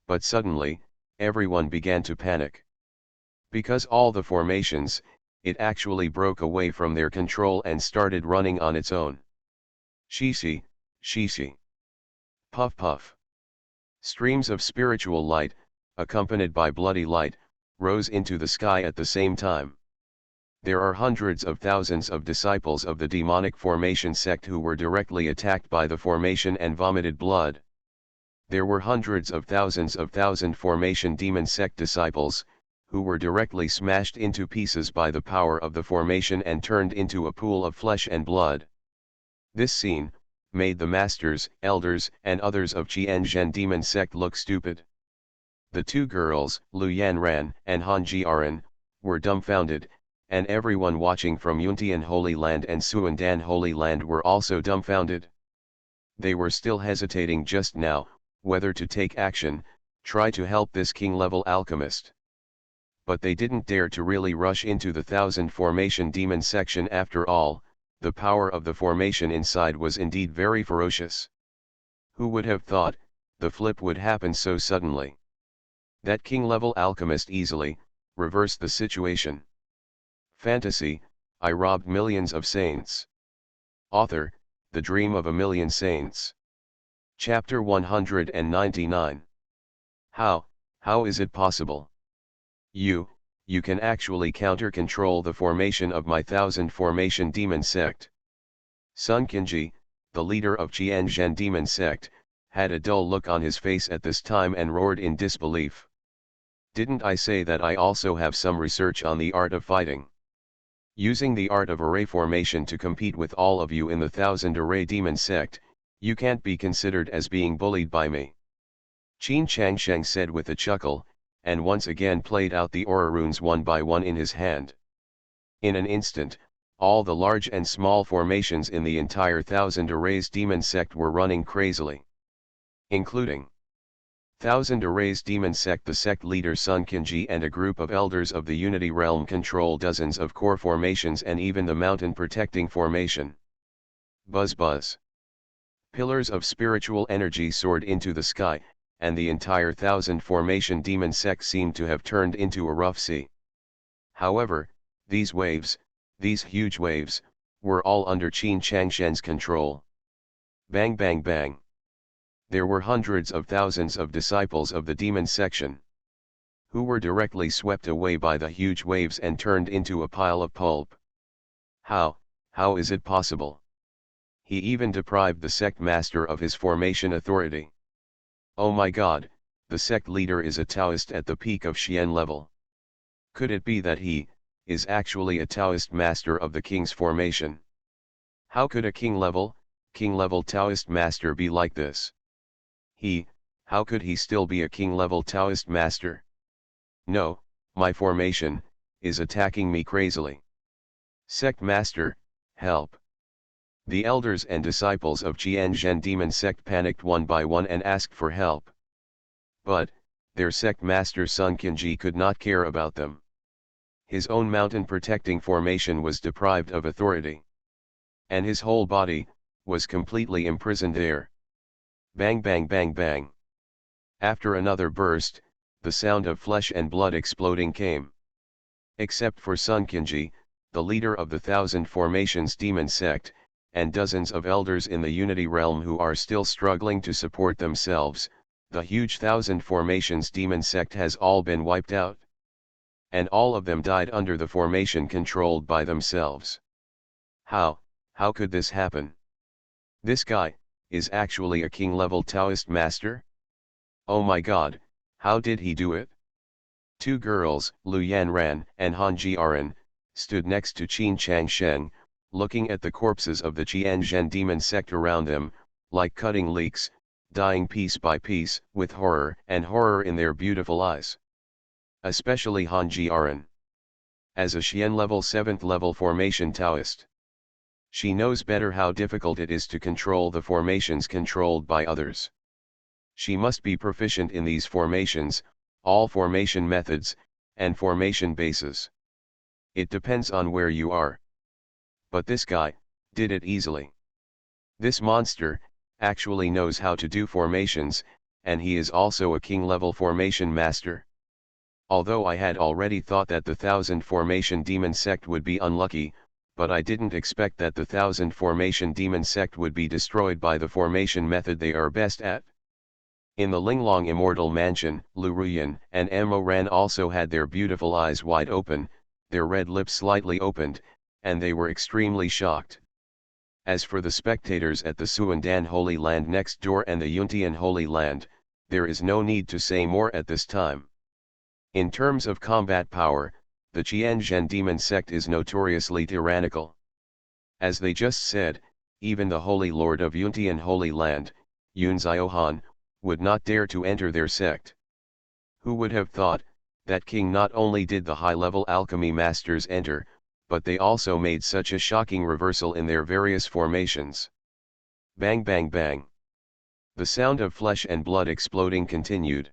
But suddenly, everyone began to panic. Because all the formations, it actually broke away from their control and started running on its own. Shishi, shishi. Puff puff. Streams of spiritual light, accompanied by bloody light, rose into the sky at the same time. There are hundreds of thousands of disciples of the demonic formation sect who were directly attacked by the formation and vomited blood. There were hundreds of thousands of thousand formation demon sect disciples, who were directly smashed into pieces by the power of the formation and turned into a pool of flesh and blood. This scene made the masters, elders, and others of Qianzhen demon sect look stupid. The two girls, Lu Yanran and Han Jiaran, were dumbfounded, and everyone watching from Yuntian Holy Land and Suandan Holy Land were also dumbfounded. They were still hesitating just now, whether to take action, try to help this king-level alchemist. But they didn't dare to really rush into the 1000 formation demon section. After all, the power of the formation inside was indeed very ferocious. Who would have thought, the flip would happen so suddenly? That king-level alchemist easily reversed the situation. Fantasy, I robbed millions of saints. Author, The Dream of a Million Saints. Chapter 199. How is it possible? You can actually counter-control the formation of my 1000 formation demon sect. Sun Qinji, the leader of Qianzhen demon sect, had a dull look on his face at this time and roared in disbelief. Didn't I say that I also have some research on the art of fighting? Using the art of array formation to compete with all of you in the 1000 array demon sect, you can't be considered as being bullied by me. Qin Changsheng said with a chuckle, and once again played out the aura runes one by one in his hand. In an instant, all the large and small formations in the entire 1000 arrays demon sect were running crazily. Including 1000 arrays demon sect. The sect leader Sun Qinji and a group of elders of the Unity Realm control dozens of core formations and even the mountain protecting formation. Buzz buzz. Pillars of spiritual energy soared into the sky, and the entire 1000 formation demon sect seemed to have turned into a rough sea. However, these waves, these huge waves, were all under Qin Changshen's control. Bang bang bang. There were hundreds of thousands of disciples of the demon section, who were directly swept away by the huge waves and turned into a pile of pulp. How is it possible? He even deprived the sect master of his formation authority. Oh my god, the sect leader is a Taoist at the peak of Xian level. Could it be that he is actually a Taoist master of the king's formation? How could a king-level Taoist master be like this? How could he still be a king-level Taoist master? No, my formation is attacking me crazily. Sect master, help. The elders and disciples of Qianzhen demon sect panicked one by one and asked for help. But their sect master Sun Qinji could not care about them. His own mountain protecting formation was deprived of authority. And his whole body was completely imprisoned there. Bang bang bang bang. After another burst, the sound of flesh and blood exploding came. Except for Sun Qinji, the leader of the 1000 formations demon sect, and dozens of elders in the Unity Realm who are still struggling to support themselves, the huge 1000 formations demon sect has all been wiped out. And all of them died under the formation controlled by themselves. How could this happen? This guy is actually a king-level Taoist master? Oh my god, how did he do it? Two girls, Lu Yanran and Han Jiaran, stood next to Qin Changsheng, looking at the corpses of the Qianzhen demon sect around them, like cutting leeks, dying piece by piece, with horror in their beautiful eyes. Especially Han Jiaran. As a Xian level 7th level formation Taoist, she knows better how difficult it is to control the formations controlled by others. She must be proficient in these formations, all formation methods, and formation bases. It depends on where you are. But this guy did it easily. This monster actually knows how to do formations, and he is also a king level formation master. Although I had already thought that the 1000 formation demon sect would be unlucky, but I didn't expect that the 1000 formation demon sect would be destroyed by the formation method they are best at. In the Linglong Immortal Mansion, Lu Ruyan and Mo Ran also had their beautiful eyes wide open, their red lips slightly opened, and they were extremely shocked. As for the spectators at the Suandan Holy Land next door and the Yuntian Holy Land, there is no need to say more at this time. In terms of combat power, the Qianzhen demon sect is notoriously tyrannical. As they just said, even the Holy Lord of Yuntian Holy Land, Yun Ziohan, would not dare to enter their sect. Who would have thought that king not only did the high-level alchemy masters enter, but they also made such a shocking reversal in their various formations. Bang bang bang. The sound of flesh and blood exploding continued.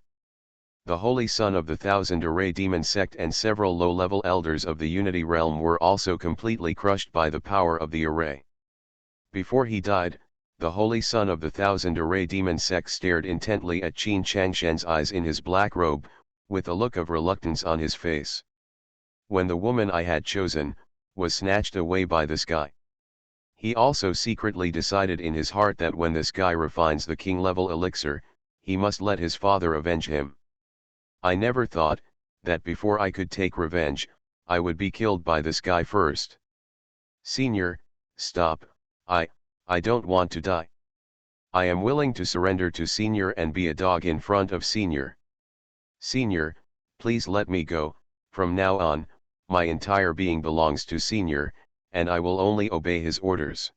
The holy son of the 1000 Array demon sect and several low-level elders of the Unity realm were also completely crushed by the power of the Array. Before he died, the holy son of the 1000 Array demon sect stared intently at Qin Changshen's eyes in his black robe, with a look of reluctance on his face. When the woman I had chosen was snatched away by this guy, he also secretly decided in his heart that when this guy refines the king-level elixir, he must let his father avenge him. I never thought that before I could take revenge, I would be killed by this guy first. Senior, stop, I don't want to die. I am willing to surrender to Senior and be a dog in front of Senior. Senior, please let me go. From now on, my entire being belongs to Senior, and I will only obey his orders.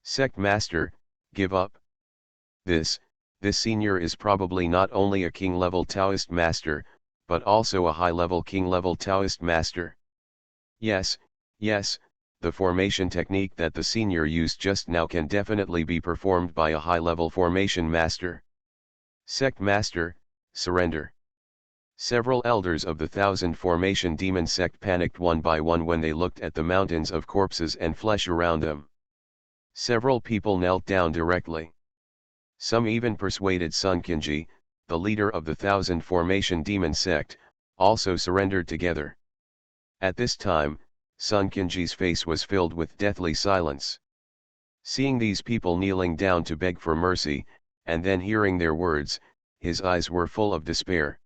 Sect Master, give up. This Senior is probably not only a king-level Taoist master, but also a high-level king-level Taoist master. Yes, the formation technique that the Senior used just now can definitely be performed by a high-level formation master. Sect Master, surrender. Several elders of the 1000 formation demon sect panicked one by one when they looked at the mountains of corpses and flesh around them. Several people knelt down directly. Some even persuaded Sun Kinji, the leader of the 1000 formation demon sect, also surrendered together. At this time, Sun Kinji's face was filled with deathly silence. Seeing these people kneeling down to beg for mercy, and then hearing their words, his eyes were full of despair.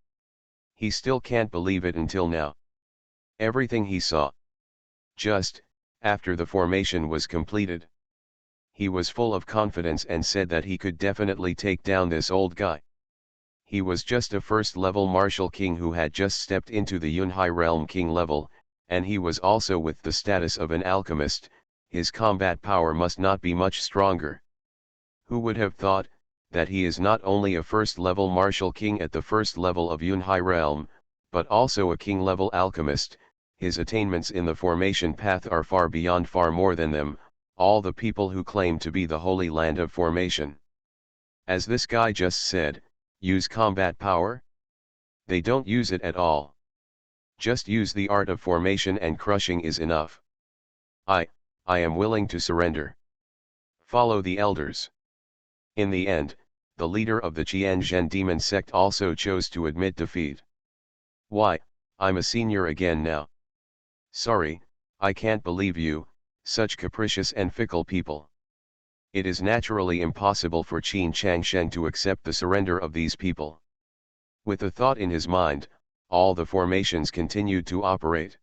He still can't believe it until now. Everything he saw just after the formation was completed. He was full of confidence and said that he could definitely take down this old guy. He was just a first-level martial king who had just stepped into the Yunhai realm king level, and he was also with the status of an alchemist. His combat power must not be much stronger. Who would have thought that he is not only a first-level martial king at the first level of Yunhai realm, but also a king-level alchemist? His attainments in the formation path are far beyond, far more than them, all the people who claim to be the holy land of formation. As this guy just said, use combat power? They don't use it at all. Just use the art of formation and crushing is enough. I am willing to surrender. Follow the elders. In the end, the leader of the Qianzhen demon sect also chose to admit defeat. Why, I'm a senior again now. Sorry, I can't believe you, such capricious and fickle people. It is naturally impossible for Qin Changsheng to accept the surrender of these people. With a thought in his mind, all the formations continued to operate.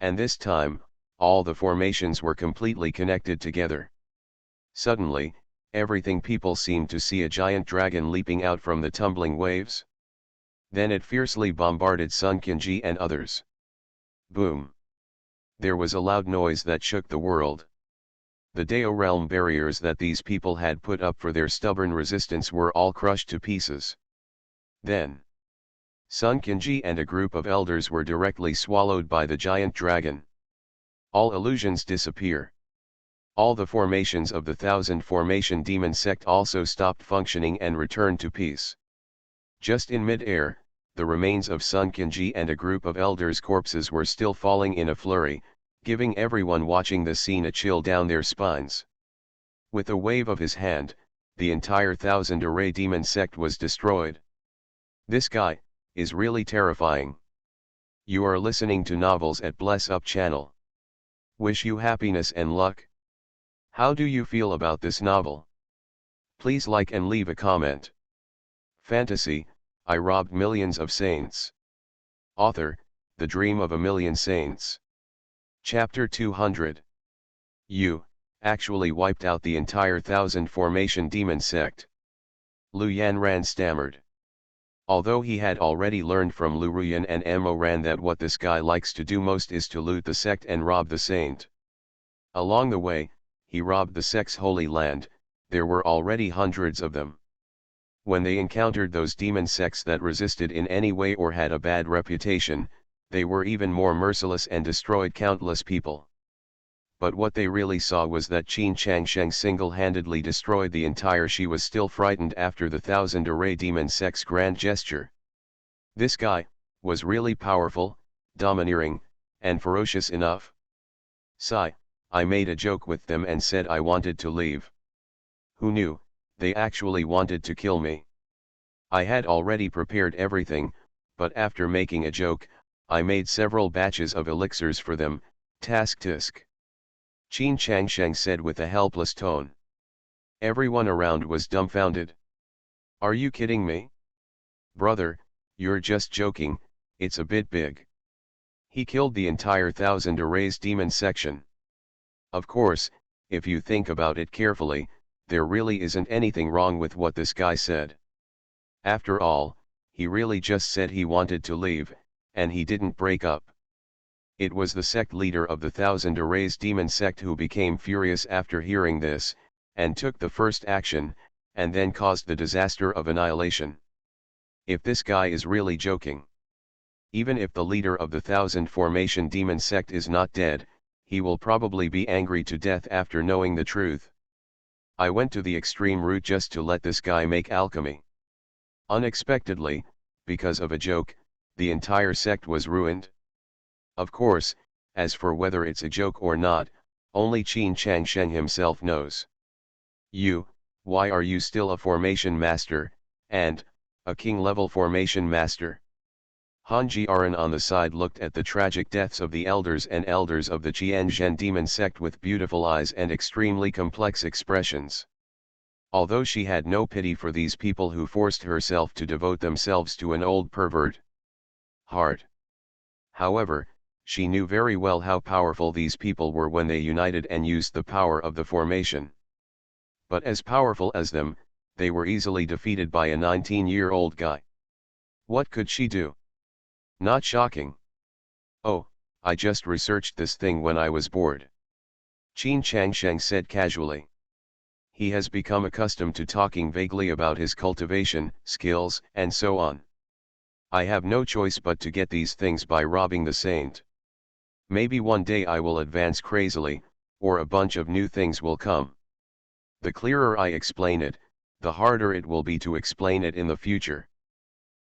And this time, all the formations were completely connected together. Suddenly, everything people seemed to see a giant dragon leaping out from the tumbling waves. Then it fiercely bombarded Sun Kinji and others. Boom! There was a loud noise that shook the world. The Dao realm barriers that these people had put up for their stubborn resistance were all crushed to pieces. Then, Sun Kinji and a group of elders were directly swallowed by the giant dragon. All illusions disappear. All the formations of the Thousand Formation Demon sect also stopped functioning and returned to peace. Just in mid-air, the remains of Sun Kinji and a group of elders' corpses were still falling in a flurry, giving everyone watching the scene a chill down their spines. With a wave of his hand, the entire Thousand Array Demon sect was destroyed. This guy is really terrifying. You are listening to Novels at Bless Up channel. Wish you happiness and luck. How do you feel about this novel? Please like and leave a comment. Fantasy, I robbed millions of saints. Author, The Dream of a Million Saints. Chapter 200. You, actually wiped out the entire Thousand Formation Demon sect. Lu Yanran stammered. Although he had already learned from Lu Ruyan and Mo Ran that what this guy likes to do most is to loot the sect and rob the saint. Along the way, he robbed the sect's holy land. There were already hundreds of them. When they encountered those demon sects that resisted in any way or had a bad reputation, they were even more merciless and destroyed countless people. But what they really saw was that Qin Changsheng single-handedly destroyed the entire. She was still frightened after the Thousand Array Demon sect's grand gesture. This guy was really powerful, domineering, and ferocious enough. I made a joke with them and said I wanted to leave. Who knew, they actually wanted to kill me. I had already prepared everything, but after making a joke, I made several batches of elixirs for them. Tisk. Qin Changsheng said with a helpless tone. Everyone around was dumbfounded. Are you kidding me? Brother, you're just joking, it's a bit big. He killed the entire Thousand Arrays demon section. Of course, if you think about it carefully, there really isn't anything wrong with what this guy said. After all, he really just said he wanted to leave, and he didn't break up. It was the sect leader of the Thousand Arrays demon sect who became furious after hearing this, and took the first action, and then caused the disaster of annihilation. If this guy is really joking. Even if the leader of the Thousand Formation demon sect is not dead, he will probably be angry to death after knowing the truth. I went to the extreme route just to let this guy make alchemy. Unexpectedly, because of a joke, the entire sect was ruined. Of course, as for whether it's a joke or not, only Qin Changsheng himself knows. Why are you still a formation master, and, a king-level formation master? Han Jiaran on the side looked at the tragic deaths of the elders and elders of the Qianzhen demon sect with beautiful eyes and extremely complex expressions. Although she had no pity for these people who forced herself to devote themselves to an old pervert. However, she knew very well how powerful these people were when they united and used the power of the formation. But as powerful as them, they were easily defeated by a 19-year-old guy. What could she do? Not shocking. Oh, I just researched this thing when I was bored. Qin Changsheng said casually. He has become accustomed to talking vaguely about his cultivation, skills, and so on. I have no choice but to get these things by robbing the saint. Maybe one day I will advance crazily, or a bunch of new things will come. The clearer I explain it, the harder it will be to explain it in the future.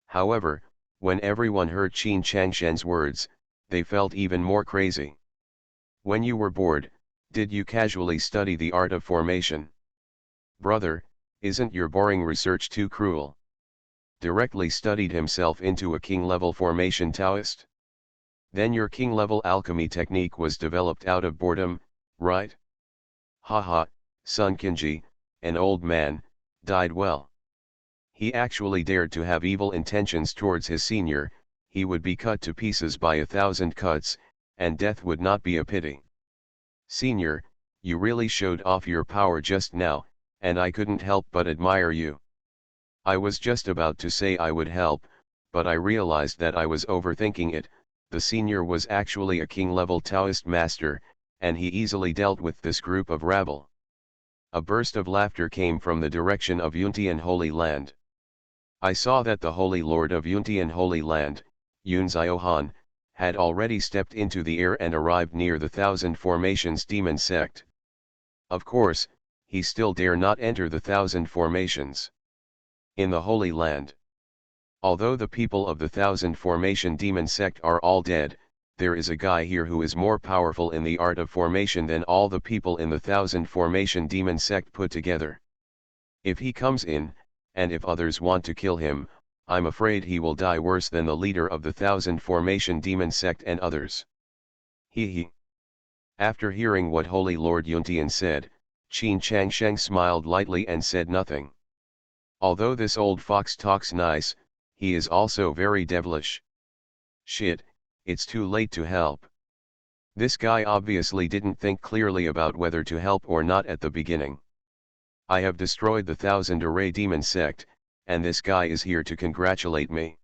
However, when everyone heard Qin Changsheng's words, they felt even more crazy. When you were bored, did you casually study the art of formation? Brother, isn't your boring research too cruel? Directly studied himself into a king-level formation Taoist? Then your king-level alchemy technique was developed out of boredom, right? Haha, Sun Kinji, an old man, died well. He actually dared to have evil intentions towards his senior. He would be cut to pieces by 1,000 cuts, and death would not be a pity. Senior, you really showed off your power just now, and I couldn't help but admire you. I was just about to say I would help, but I realized that I was overthinking it. The senior was actually a king-level Taoist master, and he easily dealt with this group of rabble. A burst of laughter came from the direction of Yuntian Holy Land. I saw that the Holy Lord of Yuntian Holy Land, Yun Ziohan, had already stepped into the air and arrived near the Thousand Formations demon sect. Of course, he still dare not enter the Thousand Formations. In the Holy Land. Although the people of the Thousand Formation demon sect are all dead, there is a guy here who is more powerful in the art of formation than all the people in the Thousand Formation demon sect put together. If he comes in, and if others want to kill him, I'm afraid he will die worse than the leader of the Thousand Formation demon sect and others. He. After hearing what Holy Lord Yuntian said, Qin Changsheng smiled lightly and said nothing. Although this old fox talks nice, he is also very devilish. Shit, it's too late to help. This guy obviously didn't think clearly about whether to help or not at the beginning. I have destroyed the Thousand Array demon sect, and this guy is here to congratulate me.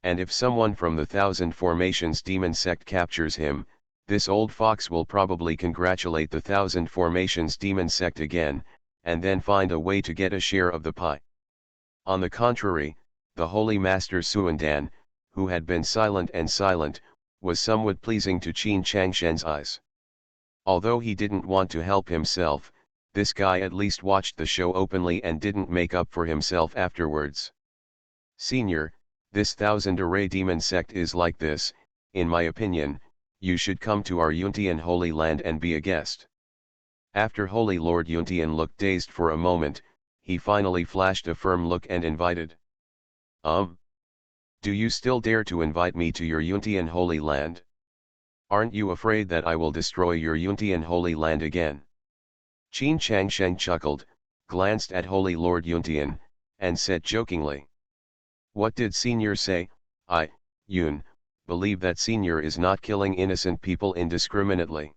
And if someone from the Thousand Formations demon sect captures him, this old fox will probably congratulate the Thousand Formations demon sect again, and then find a way to get a share of the pie. On the contrary, the Holy Master Suandan, who had been silent, was somewhat pleasing to Qin Changshen's eyes. Although he didn't want to help himself, this guy at least watched the show openly and didn't make up for himself afterwards. Senior, this Thousand Array demon sect is like this. In my opinion, you should come to our Yuntian Holy Land and be a guest. After Holy Lord Yuntian looked dazed for a moment, he finally flashed a firm look and invited. Do you still dare to invite me to your Yuntian Holy Land? Aren't you afraid that I will destroy your Yuntian Holy Land again? Qin Changsheng chuckled, glanced at Holy Lord Yuntian, and said jokingly. What did Senior say? I, Yun, believe that Senior is not killing innocent people indiscriminately.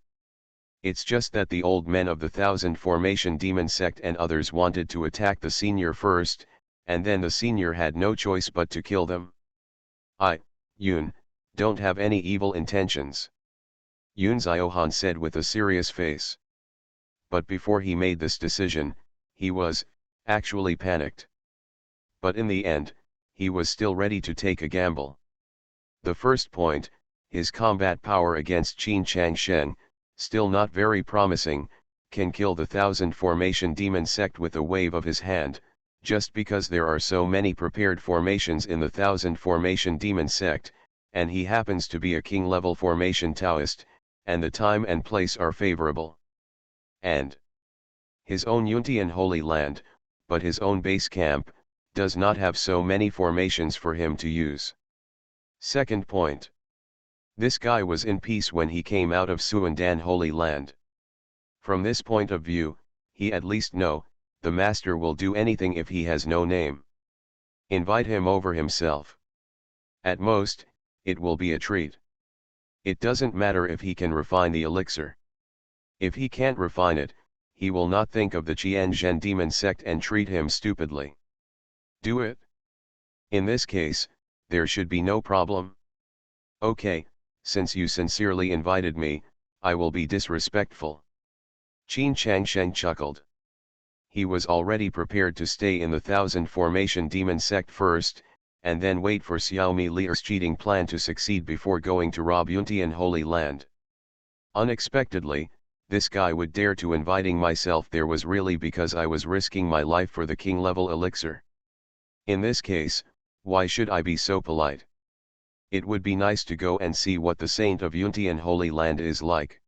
It's just that the old men of the Thousand Formation demon sect and others wanted to attack the Senior first, and then the Senior had no choice but to kill them. I, Yun, don't have any evil intentions. Yun Ziohan said with a serious face. But before he made this decision, he was, actually panicked. But in the end, he was still ready to take a gamble. The first point, his combat power against Qin Changshen, still not very promising, can kill the Thousand Formation demon sect with a wave of his hand, just because there are so many prepared formations in the Thousand Formation demon sect, and he happens to be a king-level formation Taoist, and the time and place are favorable. And his own Yuntian Holy Land, but his own base camp, does not have so many formations for him to use. Second point. This guy was in peace when he came out of Suandan Holy Land. From this point of view, he at least know, the master will do anything if he has no name. Invite him over himself. At most, it will be a treat. It doesn't matter if he can refine the elixir. If he can't refine it, he will not think of the Qianzhen demon sect and treat him stupidly. Do it? In this case, there should be no problem. Okay, since you sincerely invited me, I will be disrespectful. Qin Changsheng chuckled. He was already prepared to stay in the Thousand Formation demon sect first, and then wait for Xiaomi Li's cheating plan to succeed before going to rob Yuntian Holy Land. Unexpectedly, this guy would dare to inviting myself there was really because I was risking my life for the king-level elixir. In this case, why should I be so polite? It would be nice to go and see what the saint of Yuntian Holy Land is like.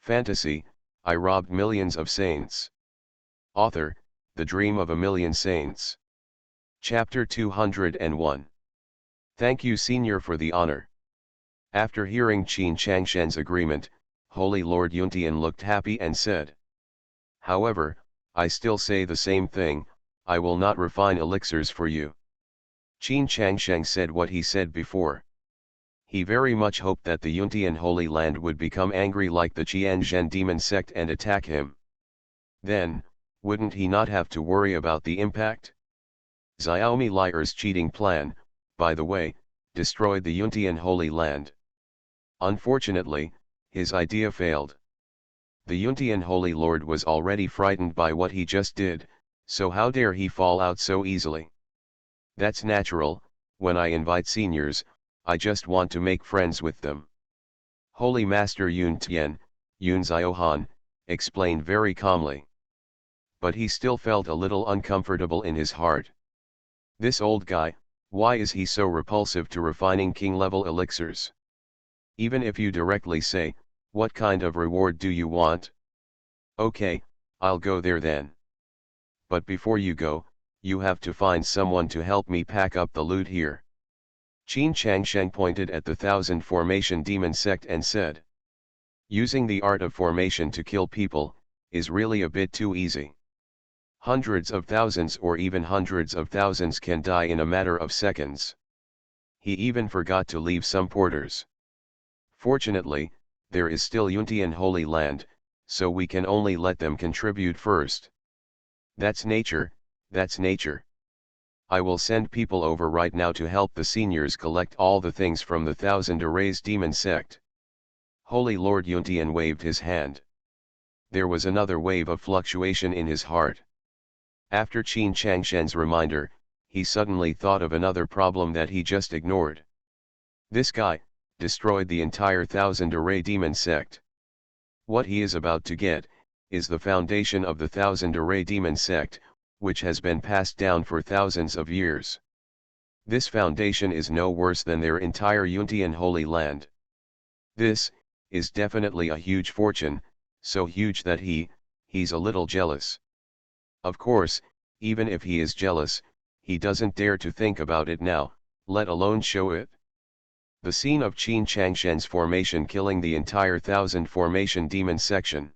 Fantasy, I robbed millions of saints. Author, The Dream of a Million Saints. Chapter 201. Thank you Senior for the honor. After hearing Qin Changshen's agreement, Holy Lord Yuntian looked happy and said. However, I still say the same thing, I will not refine elixirs for you. Qin Changsheng said what he said before. He very much hoped that the Yuntian Holy Land would become angry like the Qianzhen demon sect and attack him. Then, wouldn't he not have to worry about the impact? Xiaomi Li's cheating plan, by the way, destroyed the Yuntian Holy Land. Unfortunately, his idea failed. The Yuntian Holy Lord was already frightened by what he just did, so how dare he fall out so easily? That's natural. When I invite seniors, I just want to make friends with them. Holy Master Yun Tian, Yun Ziohan, explained very calmly. But he still felt a little uncomfortable in his heart. This old guy, why is he so repulsive to refining king-level elixirs? Even if you directly say, what kind of reward do you want? Okay, I'll go there then. But before you go, you have to find someone to help me pack up the loot here. Qin Changsheng pointed at the Thousand Formation Demon Sect and said, using the art of formation to kill people, is really a bit too easy. Hundreds of thousands or even hundreds of thousands can die in a matter of seconds. He even forgot to leave some porters. Fortunately, there is still Yuntian Holy Land, so we can only let them contribute first. That's nature, that's nature. I will send people over right now to help the seniors collect all the things from the Thousand Arrays Demon Sect. Holy Lord Yuntian waved his hand. There was another wave of fluctuation in his heart. After Qin Changshen's reminder, he suddenly thought of another problem that he just ignored. This guy destroyed the entire Thousand Array Demon Sect. What he is about to get is the foundation of the Thousand Array Demon Sect, which has been passed down for thousands of years. This foundation is no worse than their entire Yuntian Holy Land. This is definitely a huge fortune, so huge that he's a little jealous. Of course, even if he is jealous, he doesn't dare to think about it now, let alone show it. The scene of Qin Changshen's formation killing the entire Thousand Formation Demon section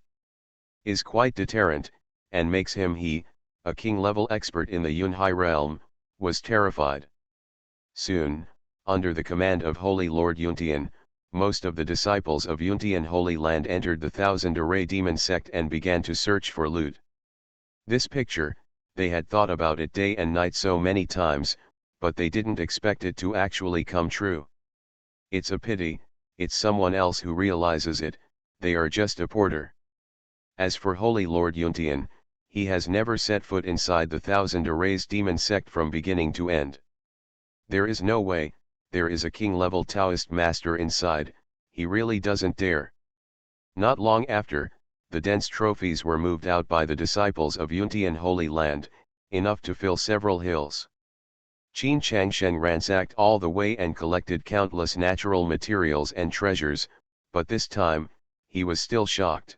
is quite deterrent, and makes him a king-level expert in the Yunhai realm, was terrified. Soon, under the command of Holy Lord Yuntian, most of the disciples of Yuntian Holy Land entered the Thousand Array Demon Sect and began to search for loot. This picture, they had thought about it day and night so many times, but they didn't expect it to actually come true. It's a pity, it's someone else who realizes it, they are just a porter. As for Holy Lord Yuntian, he has never set foot inside the Thousand Arrays Demon Sect from beginning to end. There is no way, there is a king-level Taoist master inside, he really doesn't dare. Not long after, the dense trophies were moved out by the disciples of Yuntian Holy Land, enough to fill several hills. Qin Changsheng ransacked all the way and collected countless natural materials and treasures, but this time, he was still shocked.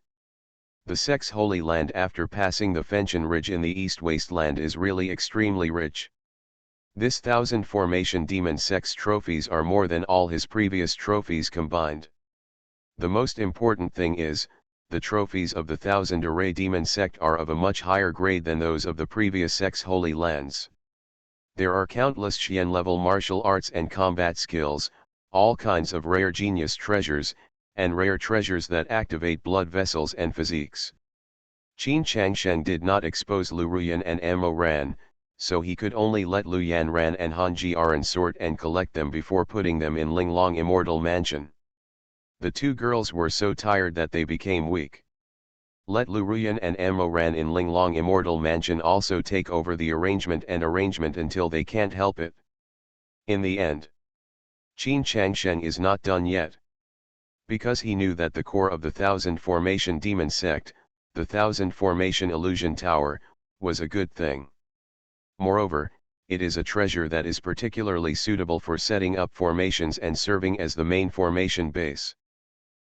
The sect's Holy Land after passing the Fenchen Ridge in the East Wasteland is really extremely rich. This Thousand Formation Demon Sect's trophies are more than all his previous trophies combined. The most important thing is, the trophies of the Thousand Array Demon Sect are of a much higher grade than those of the previous sect's Holy Lands. There are countless Xian-level martial arts and combat skills, all kinds of rare genius treasures, and rare treasures that activate blood vessels and physiques. Qin Changsheng did not expose Lu Ruyan and Amo Ran, so he could only let Lu Yan Ran and Han Jiaran sort and collect them before putting them in Linglong Immortal Mansion. The two girls were so tired that they became weak. Let Lu Ruyan and Amo Ran in Linglong Immortal Mansion also take over the arrangement until they can't help it. In the end, Qin Changsheng is not done yet. Because he knew that the core of the Thousand Formation Demon Sect, the Thousand Formation Illusion Tower, was a good thing. Moreover, it is a treasure that is particularly suitable for setting up formations and serving as the main formation base.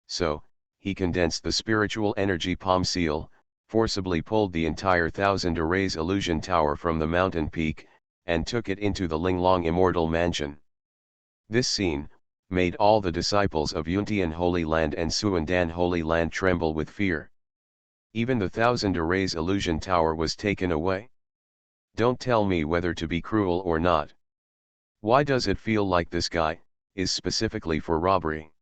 So, he condensed the spiritual energy palm seal, forcibly pulled the entire Thousand Arrays Illusion Tower from the mountain peak, and took it into the Linglong Immortal Mansion. This scene made all the disciples of Yuntian Holy Land and Suandan Holy Land tremble with fear. Even the Thousand Arrays Illusion Tower was taken away. Don't tell me whether to be cruel or not. Why does it feel like this guy is specifically for robbery?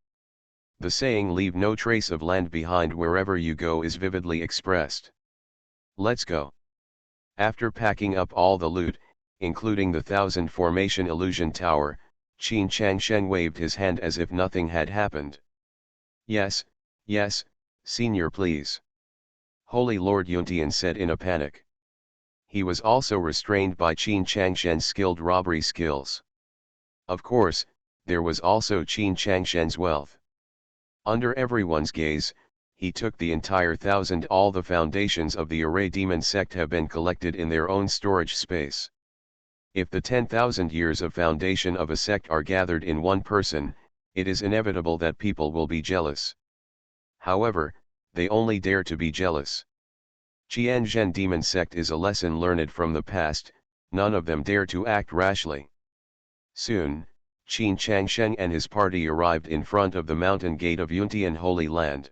The saying "leave no trace of land behind wherever you go" is vividly expressed. Let's go. After packing up all the loot, including the 1000 formation illusion tower. Qin Changshen waved his hand as if nothing had happened. Yes, yes, Senior, please. Holy Lord Yuntian said in a panic. He was also restrained by Qin Changshen's skilled robbery skills. Of course, there was also Qin Changshen's wealth. Under everyone's gaze, he took the entire 1000. All the foundations of the Array Demon sect have been collected in their own storage space. If the 10,000 years of foundation of a sect are gathered in one person, it is inevitable that people will be jealous. However, they only dare to be jealous. Qianzhen Demon sect is a lesson learned from the past, none of them dare to act rashly. Soon, Qin Changshen and his party arrived in front of the mountain gate of Yuntian Holy Land.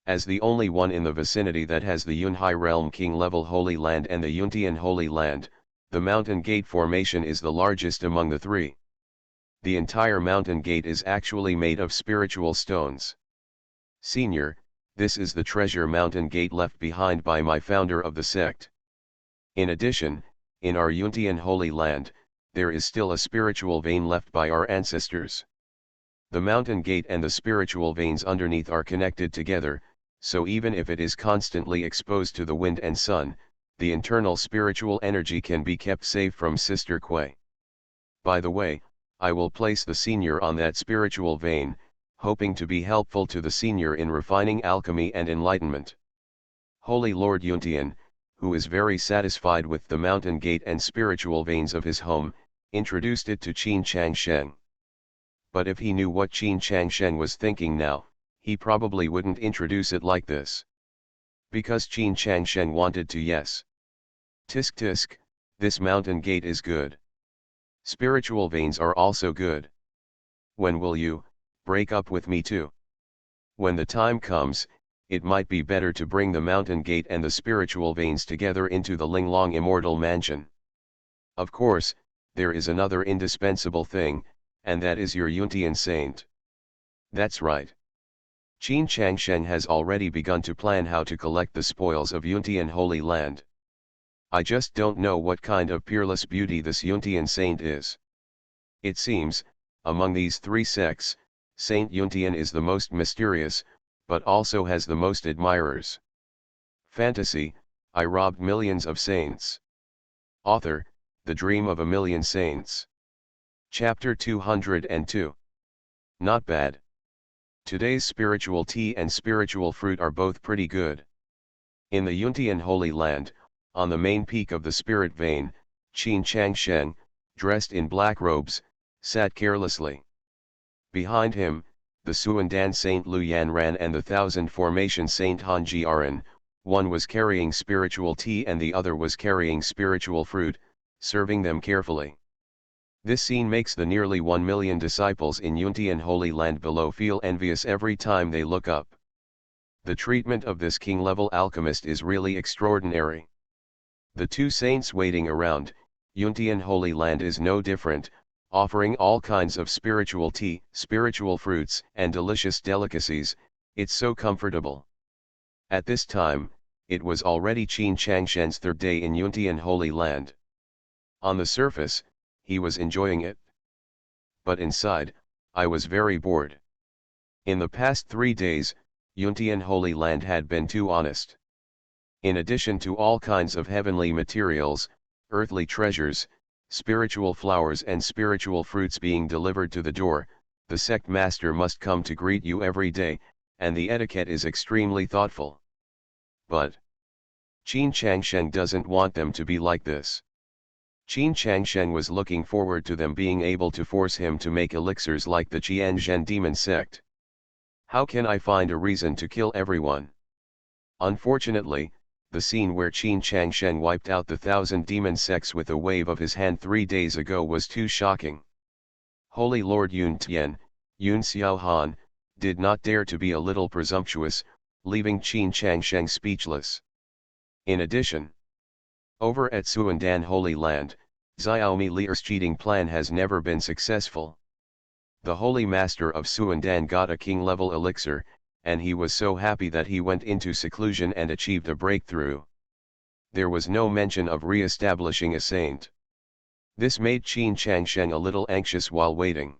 As the only one in the vicinity that has the Yunhai Realm King level Holy Land and the Yuntian Holy Land, the mountain gate formation is the largest among the three. The entire mountain gate is actually made of spiritual stones. Senior, this is the treasure mountain gate left behind by my founder of the sect. In addition, in our Yuntian Holy Land, there is still a spiritual vein left by our ancestors. The mountain gate and the spiritual veins underneath are connected together, so even if it is constantly exposed to the wind and sun, the internal spiritual energy can be kept safe from Sister Kuei. By the way, I will place the senior on that spiritual vein, hoping to be helpful to the senior in refining alchemy and enlightenment. Holy Lord Yuntian, who is very satisfied with the mountain gate and spiritual veins of his home, introduced it to Qin Changshen. But if he knew what Qin Changshen was thinking now, he probably wouldn't introduce it like this. Because Qin Changshen wanted to. Yes. Tisk tisk, this mountain gate is good. Spiritual veins are also good. When will you break up with me too? When the time comes, it might be better to bring the mountain gate and the spiritual veins together into the Linglong Immortal Mansion. Of course, there is another indispensable thing, and that is your Yuntian saint. That's right. Qin Changshen has already begun to plan how to collect the spoils of Yuntian Holy Land. I just don't know what kind of peerless beauty this Yuntian saint is. It seems, among these three sects, Saint Yuntian is the most mysterious, but also has the most admirers. Fantasy, I robbed millions of saints. Author, The Dream of a Million Saints. Chapter 202. Not bad. Today's spiritual tea and spiritual fruit are both pretty good. In the Yuntian Holy Land, on the main peak of the spirit vein, Qin Changshen, dressed in black robes, sat carelessly. Behind him, the Suandan Saint Lu Yanran and the 1000 formation Saint Han Jiaran, one was carrying spiritual tea and the other was carrying spiritual fruit, serving them carefully. This scene makes the nearly 1 million disciples in Yuntian Holy Land below feel envious every time they look up. The treatment of this king-level alchemist is really extraordinary. The two saints waiting around, Yuntian Holy Land is no different, offering all kinds of spiritual tea, spiritual fruits, and delicious delicacies. It's so comfortable. At this time, it was already Qin Changshen's third day in Yuntian Holy Land. On the surface, he was enjoying it. But inside, I was very bored. In the past 3 days, Yuntian Holy Land had been too honest. In addition to all kinds of heavenly materials, earthly treasures, spiritual flowers and spiritual fruits being delivered to the door, the sect master must come to greet you every day, and the etiquette is extremely thoughtful. But Qin Changshen doesn't want them to be like this. Qin Changshen was looking forward to them being able to force him to make elixirs like the Qianzhen demon sect. How can I find a reason to kill everyone? Unfortunately, the scene where Qin Changshen wiped out the 1000 demon sects with a wave of his hand 3 days ago was too shocking. Holy Lord Yun Tian, Yun Xiaohan, did not dare to be a little presumptuous, leaving Qin Changshen speechless. In addition, over at Suandan Holy Land, Xiaomi Li's cheating plan has never been successful. The Holy Master of Suandan got a king-level elixir, and he was so happy that he went into seclusion and achieved a breakthrough. There was no mention of re-establishing a saint. This made Qin Changsheng a little anxious while waiting.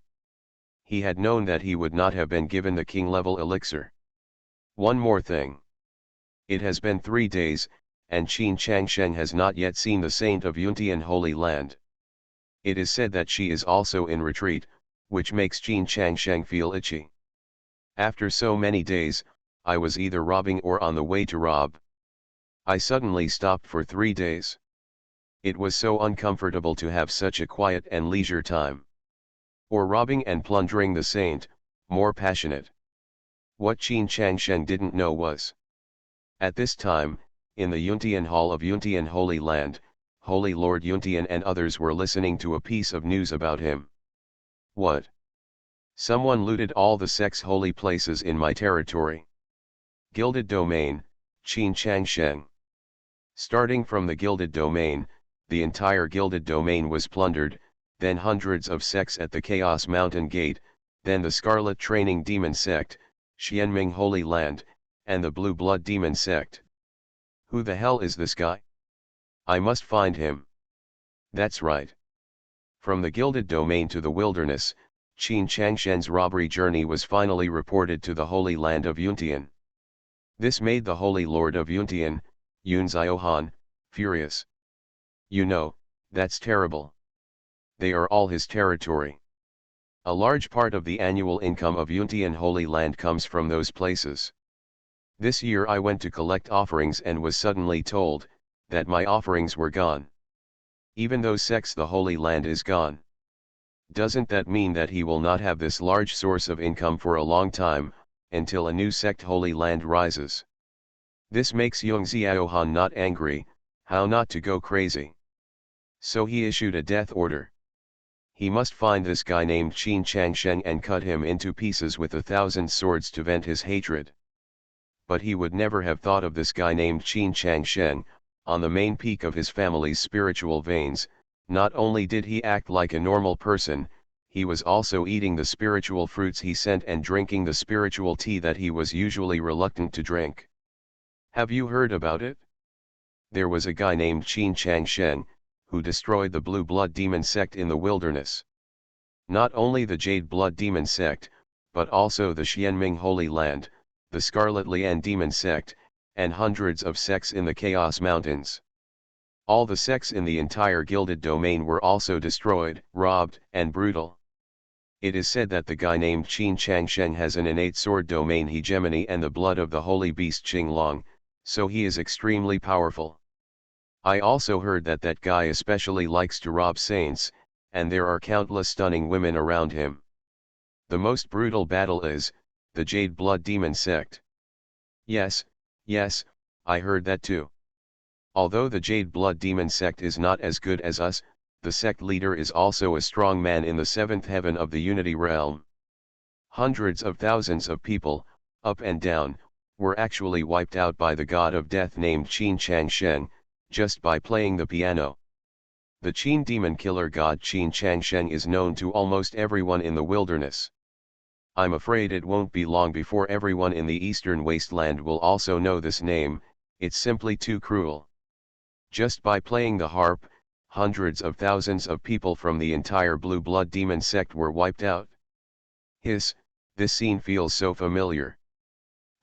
He had known that he would not have been given the king-level elixir. One more thing. It has been 3 days, and Qin Changsheng has not yet seen the saint of Yuntian Holy Land. It is said that she is also in retreat, which makes Qin Changsheng feel itchy. After so many days, I was either robbing or on the way to rob. I suddenly stopped for 3 days. It was so uncomfortable to have such a quiet and leisure time. Or robbing and plundering the saint, more passionate. What Qin Changsheng didn't know was, at this time, in the Yuntian Hall of Yuntian Holy Land, Holy Lord Yuntian and others were listening to a piece of news about him. What? Someone looted all the sect's holy places in my territory. Gilded Domain, Qin Changsheng. Starting from the Gilded Domain, the entire Gilded Domain was plundered, then hundreds of sects at the Chaos Mountain Gate, then the Scarlet Training Demon Sect, Xianming Holy Land, and the Blue Blood Demon Sect. Who the hell is this guy? I must find him. That's right. From the Gilded Domain to the wilderness, Qin Changsheng's robbery journey was finally reported to the Holy Land of Yuntian. This made the Holy Lord of Yuntian, Yun Ziohan, furious. You know, that's terrible. They are all his territory. A large part of the annual income of Yuntian Holy Land comes from those places. This year I went to collect offerings and was suddenly told that my offerings were gone. Even those sects the Holy Land is gone. Doesn't that mean that he will not have this large source of income for a long time, until a new sect Holy Land rises? This makes Yung Xiaohan not angry, how not to go crazy. So he issued a death order. He must find this guy named Qin Changsheng and cut him into pieces with 1,000 swords to vent his hatred. But he would never have thought of this guy named Qin Changsheng, on the main peak of his family's spiritual veins. Not only did he act like a normal person, he was also eating the spiritual fruits he sent and drinking the spiritual tea that he was usually reluctant to drink. Have you heard about it? There was a guy named Qin Changsheng, who destroyed the Blue Blood Demon Sect in the wilderness. Not only the Jade Blood Demon Sect, but also the Xianming Holy Land, the Scarlet Lian Demon Sect, and hundreds of sects in the Chaos Mountains. All the sects in the entire Gilded Domain were also destroyed, robbed, and brutal. It is said that the guy named Qin Changsheng has an innate sword domain hegemony and the blood of the holy beast Qinglong, so he is extremely powerful. I also heard that that guy especially likes to rob saints, and there are countless stunning women around him. The most brutal battle is the Jade Blood Demon Sect. Yes, I heard that too. Although the Jade Blood Demon Sect is not as good as us, the sect leader is also a strong man in the seventh heaven of the Unity Realm. Hundreds of thousands of people, up and down, were actually wiped out by the god of death named Qin Changsheng, just by playing the piano. The Qin demon killer god Qin Changsheng is known to almost everyone in the wilderness. I'm afraid it won't be long before everyone in the eastern wasteland will also know this name. It's simply too cruel. Just by playing the harp, hundreds of thousands of people from the entire Blue Blood Demon Sect were wiped out. This scene feels so familiar.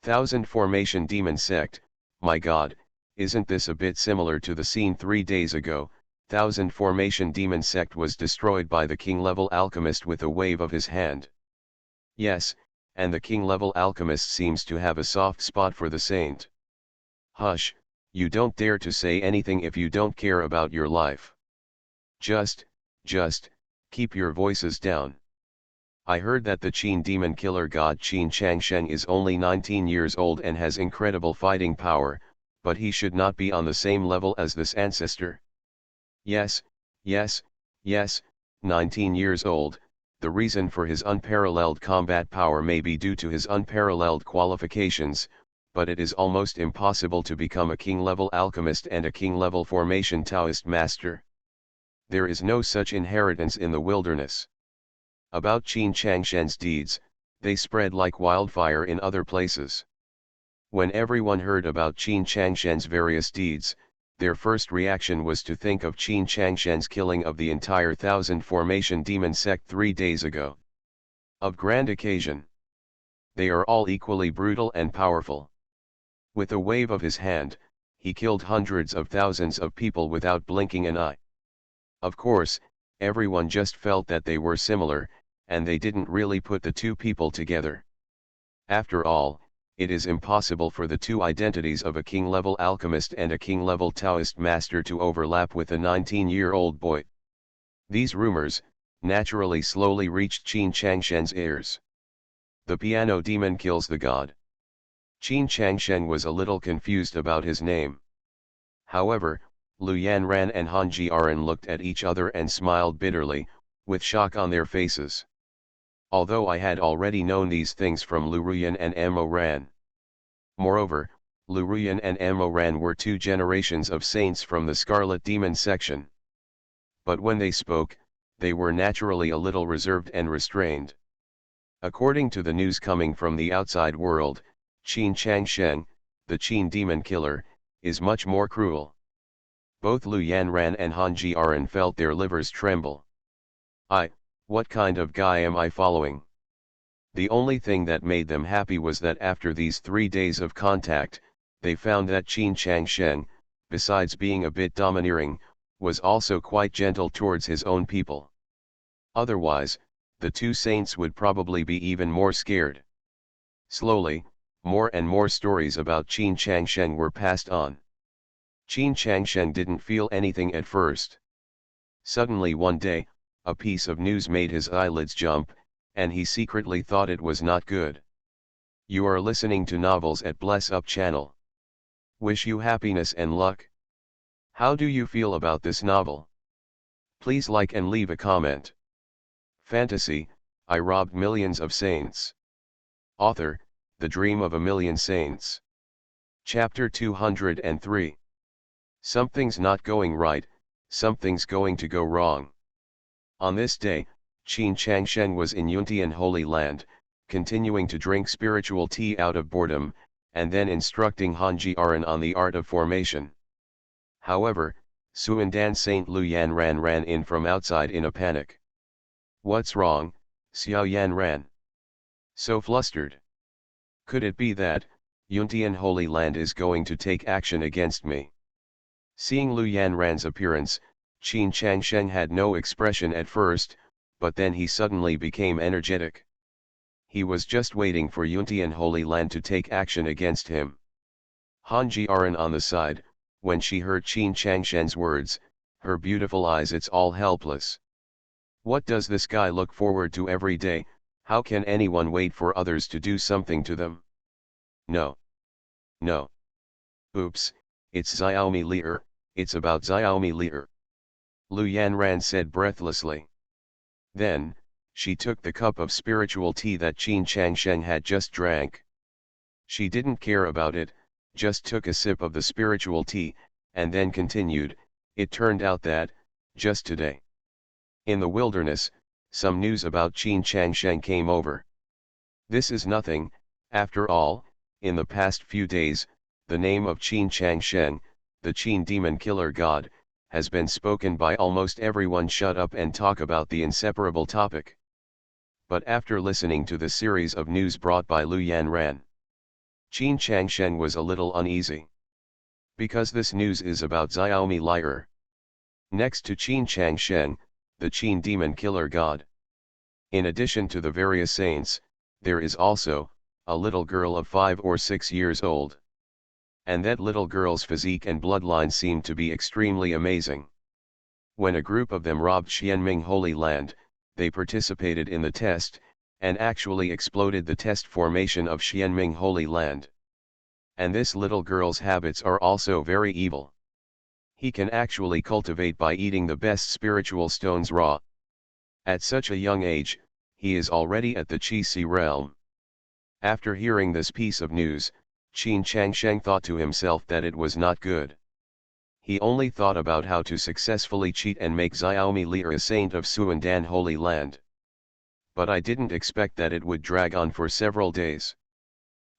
Thousand Formation Demon Sect, my god, isn't this a bit similar to the scene 3 days ago? Thousand Formation Demon Sect was destroyed by the king-level alchemist with a wave of his hand. Yes, and the king-level alchemist seems to have a soft spot for the saint. Hush, you don't dare to say anything if you don't care about your life. Just, keep your voices down. I heard that the Qin demon killer god Qin Changsheng is only 19 years old and has incredible fighting power, but he should not be on the same level as this ancestor. Yes, 19 years old. The reason for his unparalleled combat power may be due to his unparalleled qualifications, but it is almost impossible to become a king-level alchemist and a king-level formation Taoist master. There is no such inheritance in the wilderness. About Qin Changsheng's deeds, they spread like wildfire in other places. When everyone heard about Qin Changsheng's various deeds, their first reaction was to think of Qin Changshen's killing of the entire Thousand Formation demon sect 3 days ago. Of grand occasion. They are all equally brutal and powerful. With a wave of his hand, he killed hundreds of thousands of people without blinking an eye. Of course, everyone just felt that they were similar, and they didn't really put the two people together. After all, it is impossible for the two identities of a king-level alchemist and a king-level Taoist master to overlap with a 19-year-old boy. These rumors, naturally slowly reached Qin Changshen's ears. The piano demon kills the god. Qin Changshen was a little confused about his name. However, Lu Yanran and Han Jiaran looked at each other and smiled bitterly, with shock on their faces. Although I had already known these things from Lu Ruyan and Amo Ran. Moreover, Lu Ruyan and Amo Ran were 2 generations of saints from the Scarlet Demon section. But when they spoke, they were naturally a little reserved and restrained. According to the news coming from the outside world, Qin Changshen, the Qin demon killer, is much more cruel. Both Lu Yanran and Han Jiaran felt their livers tremble. What kind of guy am I following? The only thing that made them happy was that after these 3 days of contact, they found that Qin Changshen, besides being a bit domineering, was also quite gentle towards his own people. Otherwise, the two saints would probably be even more scared. Slowly, more and more stories about Qin Changshen were passed on. Qin Changshen didn't feel anything at first. Suddenly one day, a piece of news made his eyelids jump, and he secretly thought it was not good. You are listening to Novels at Bless Up channel. Wish you happiness and luck. How do you feel about this novel? Please like and leave a comment. Fantasy, I robbed millions of saints. Author, The Dream of a Million Saints. Chapter 203. Something's not going right, something's going to go wrong. On this day, Qin Changshen was in Yuntian Holy Land, continuing to drink spiritual tea out of boredom, and then instructing Han Jiaran on the art of formation. However, Suandan Saint Lu Yanran ran in from outside in a panic. What's wrong, Xiao Yanran? So flustered. Could it be that, Yuntian Holy Land is going to take action against me? Seeing Lu Yanran's appearance, Qin Changshen had no expression at first, but then he suddenly became energetic. He was just waiting for Yuntian Holy Land to take action against him. Han Jiaran on the side, when she heard Qin Changshen's words, her beautiful eyes it's all helpless. What does this guy look forward to every day? How can anyone wait for others to do something to them? No. No. Oops, it's Xiaomi Li'er, it's about Xiaomi Li'er. Lu Yanran said breathlessly. Then, she took the cup of spiritual tea that Qin Changshen had just drank. She didn't care about it, just took a sip of the spiritual tea, and then continued, it turned out that, just today, in the wilderness, some news about Qin Changshen came over. This is nothing, after all, in the past few days, the name of Qin Changshen, the Qin demon killer god, has been spoken by almost everyone. Shut up and talk about the inseparable topic. But after listening to the series of news brought by Lu Yanran, Qin Changshen was a little uneasy. Because this news is about Xiaomi Li'er. Next to Qin Changshen, the Qin demon killer god. In addition to the various saints, there is also a little girl of 5 or 6 years old. And that little girl's physique and bloodline seemed to be extremely amazing. When a group of them robbed Xianming Holy Land, they participated in the test, and actually exploded the test formation of Xianming Holy Land. And this little girl's habits are also very evil. He can actually cultivate by eating the best spiritual stones raw. At such a young age, he is already at the Qi realm. After hearing this piece of news, Qin Changshen thought to himself that it was not good. He only thought about how to successfully cheat and make Xiaomi Li'er a saint of Suandan Holy Land. But I didn't expect that it would drag on for several days.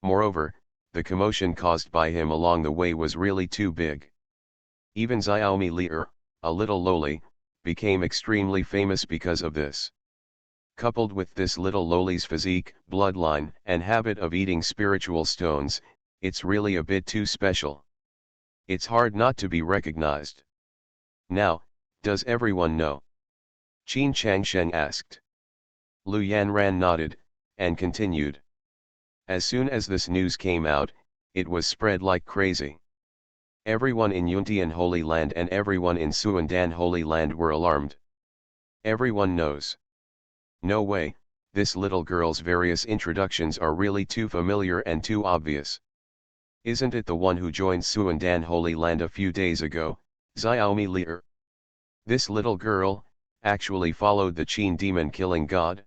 Moreover, the commotion caused by him along the way was really too big. Even Xiaomi Li'er, a little lowly, became extremely famous because of this. Coupled with this little lowly's physique, bloodline, and habit of eating spiritual stones, it's really a bit too special. It's hard not to be recognized. Now, does everyone know? Qin Changsheng asked. Lu Yanran nodded, and continued. As soon as this news came out, it was spread like crazy. Everyone in Yuntian Holy Land and everyone in Suandan Holy Land were alarmed. Everyone knows. No way, this little girl's various introductions are really too familiar and too obvious. Isn't it the one who joined Suandan Holy Land a few days ago, Xiaomi Li'er? This little girl, actually followed the Qin demon killing god?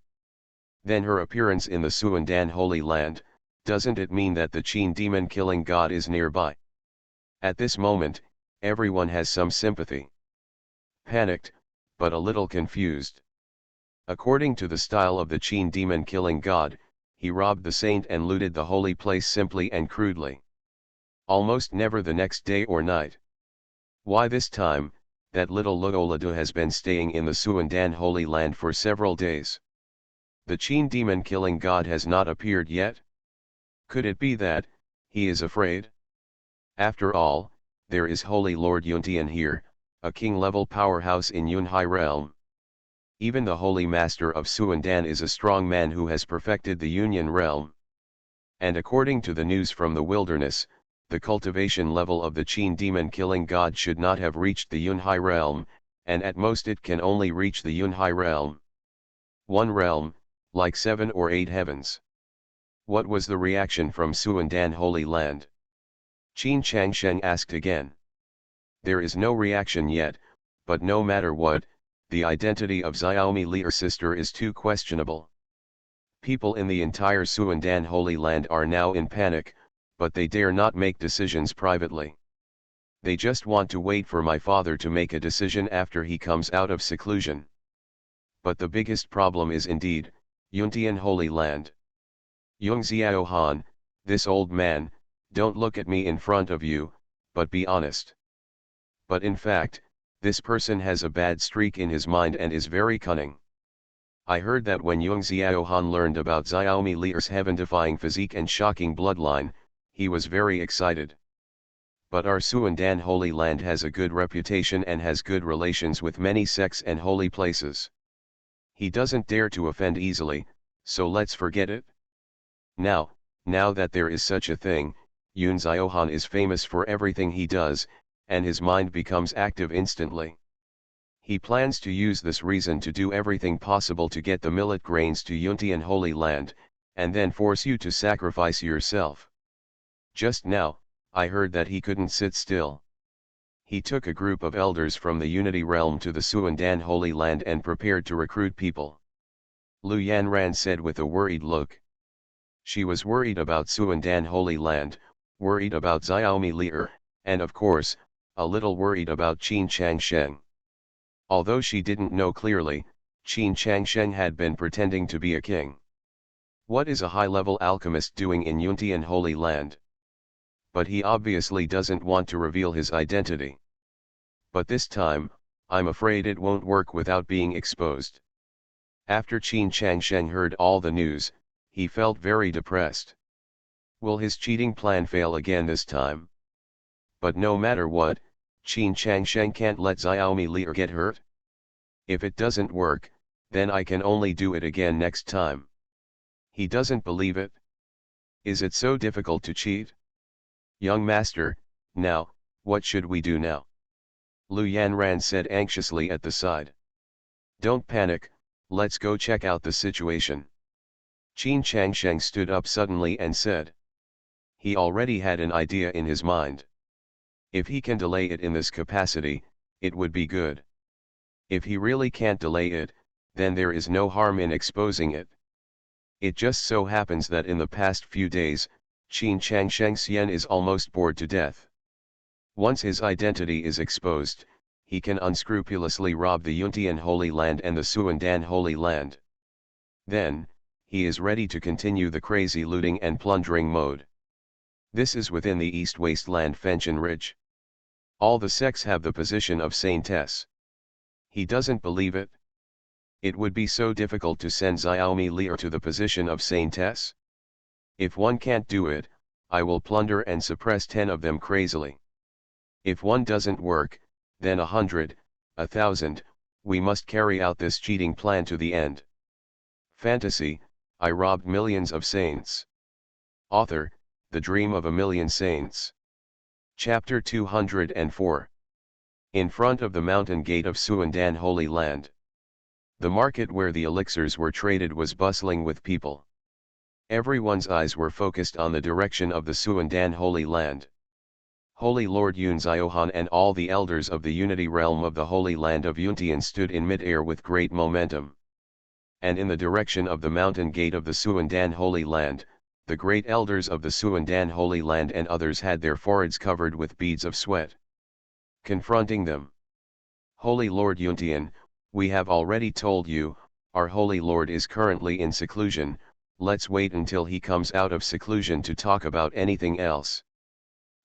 Then her appearance in the Suandan Holy Land, doesn't it mean that the Qin demon killing god is nearby? At this moment, everyone has some sympathy. Panicked, but a little confused. According to the style of the Qin demon killing god, he robbed the saint and looted the holy place simply and crudely. Almost never the next day or night. Why this time, that little Luoladu has been staying in the Suandan Holy Land for several days. The Qin demon killing god has not appeared yet? Could it be that, he is afraid? After all, there is Holy Lord Yuntian here, a king-level powerhouse in Yunhai realm. Even the Holy Master of Suandan is a strong man who has perfected the Union realm. And according to the news from the wilderness, the cultivation level of the Qin demon killing god should not have reached the Yunhai realm, and at most it can only reach the Yunhai realm. One realm, like 7 or 8 heavens. What was the reaction from Suandan Holy Land? Qin Changsheng asked again. There is no reaction yet, but no matter what, the identity of Xiaomi Li'er's sister is too questionable. People in the entire Suandan Holy Land are now in panic, but they dare not make decisions privately. They just want to wait for my father to make a decision after he comes out of seclusion. But the biggest problem is indeed, Yuntian Holy Land. Yung Xiao Han, this old man, don't look at me in front of you, but be honest. But in fact, this person has a bad streak in his mind and is very cunning. I heard that when Yung Xiao Han learned about Xiaomi Li'er's heaven-defying physique and shocking bloodline, he was very excited. But our Suandan Holy Land has a good reputation and has good relations with many sects and holy places. He doesn't dare to offend easily, so let's forget it. Now that there is such a thing, Yun Xiaohan is famous for everything he does, and his mind becomes active instantly. He plans to use this reason to do everything possible to get the millet grains to Yuntian Holy Land, and then force you to sacrifice yourself. Just now, I heard that he couldn't sit still. He took a group of elders from the Unity realm to the Suandan Holy Land and prepared to recruit people. Lu Yanran said with a worried look. She was worried about Suandan Holy Land, worried about Xiaomi Li'er, and of course, a little worried about Qin Changsheng. Although she didn't know clearly, Qin Changsheng had been pretending to be a king. What is a high-level alchemist doing in Yuntian Holy Land? But he obviously doesn't want to reveal his identity. But this time, I'm afraid it won't work without being exposed. After Qin Changsheng heard all the news, he felt very depressed. Will his cheating plan fail again this time? But no matter what, Qin Changsheng can't let Xiaomi Li'er get hurt. If it doesn't work, then I can only do it again next time. He doesn't believe it. Is it so difficult to cheat? Young master, now, what should we do now? Lu Yanran said anxiously at the side. Don't panic, let's go check out the situation. Qin Changsheng stood up suddenly and said. He already had an idea in his mind. If he can delay it in this capacity, it would be good. If he really can't delay it, then there is no harm in exposing it. It just so happens that in the past few days, Qin Changsheng Xian is almost bored to death. Once his identity is exposed, he can unscrupulously rob the Yuntian Holy Land and the Suandan Holy Land. Then, he is ready to continue the crazy looting and plundering mode. This is within the East Wasteland Fenchen Ridge. All the sects have the position of saintess. He doesn't believe it. It would be so difficult to send Xiaomi Lier to the position of saintess. If one can't do it, I will plunder and suppress 10 of them crazily. If one doesn't work, then 100, 1,000, we must carry out this cheating plan to the end. Fantasy, I robbed millions of saints. Author, The Dream of a Million Saints. Chapter 204. In front of the mountain gate of Suandan Holy Land. The market where the elixirs were traded was bustling with people. Everyone's eyes were focused on the direction of the Suandan Holy Land. Holy Lord Yunziohan and all the elders of the unity realm of the Holy Land of Yuntian stood in mid-air with great momentum. And in the direction of the mountain gate of the Suandan Holy Land, the great elders of the Suandan Holy Land and others had their foreheads covered with beads of sweat. Confronting them. Holy Lord Yuntian, we have already told you, our Holy Lord is currently in seclusion, let's wait until he comes out of seclusion to talk about anything else.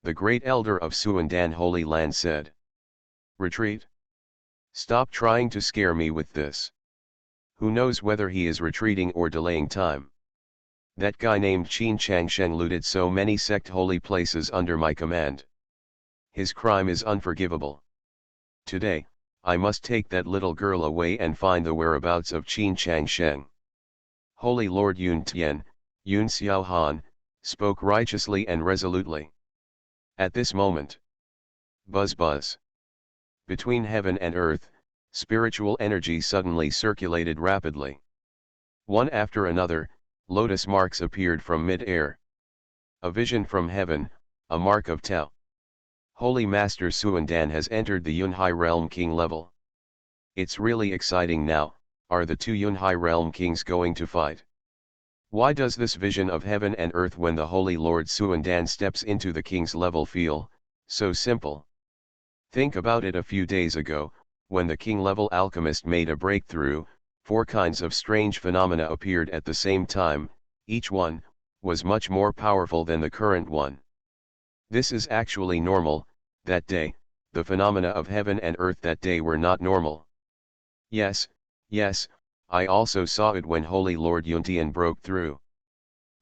The great elder of Suandan Holy Land said. Retreat. Stop trying to scare me with this. Who knows whether he is retreating or delaying time? That guy named Qin Changsheng looted so many sect holy places under my command. His crime is unforgivable. Today, I must take that little girl away and find the whereabouts of Qin Changsheng. Holy Lord Yun Tian, Yun Xiaohan, spoke righteously and resolutely. At this moment, buzz buzz. Between heaven and earth, spiritual energy suddenly circulated rapidly. One after another, lotus marks appeared from mid-air. A vision from heaven, a mark of Tao. Holy Master Suandan has entered the Yunhai Realm King level. It's really exciting now, are the two Yunhai Realm Kings going to fight? Why does this vision of heaven and earth when the Holy Lord Suandan steps into the King's level feel so simple? Think about it. A few days ago, when the King level alchemist made a breakthrough, 4 kinds of strange phenomena appeared at the same time, each one was much more powerful than the current one. This is actually normal. That day, the phenomena of heaven and earth that day were not normal. Yes, I also saw it when Holy Lord Yuntian broke through.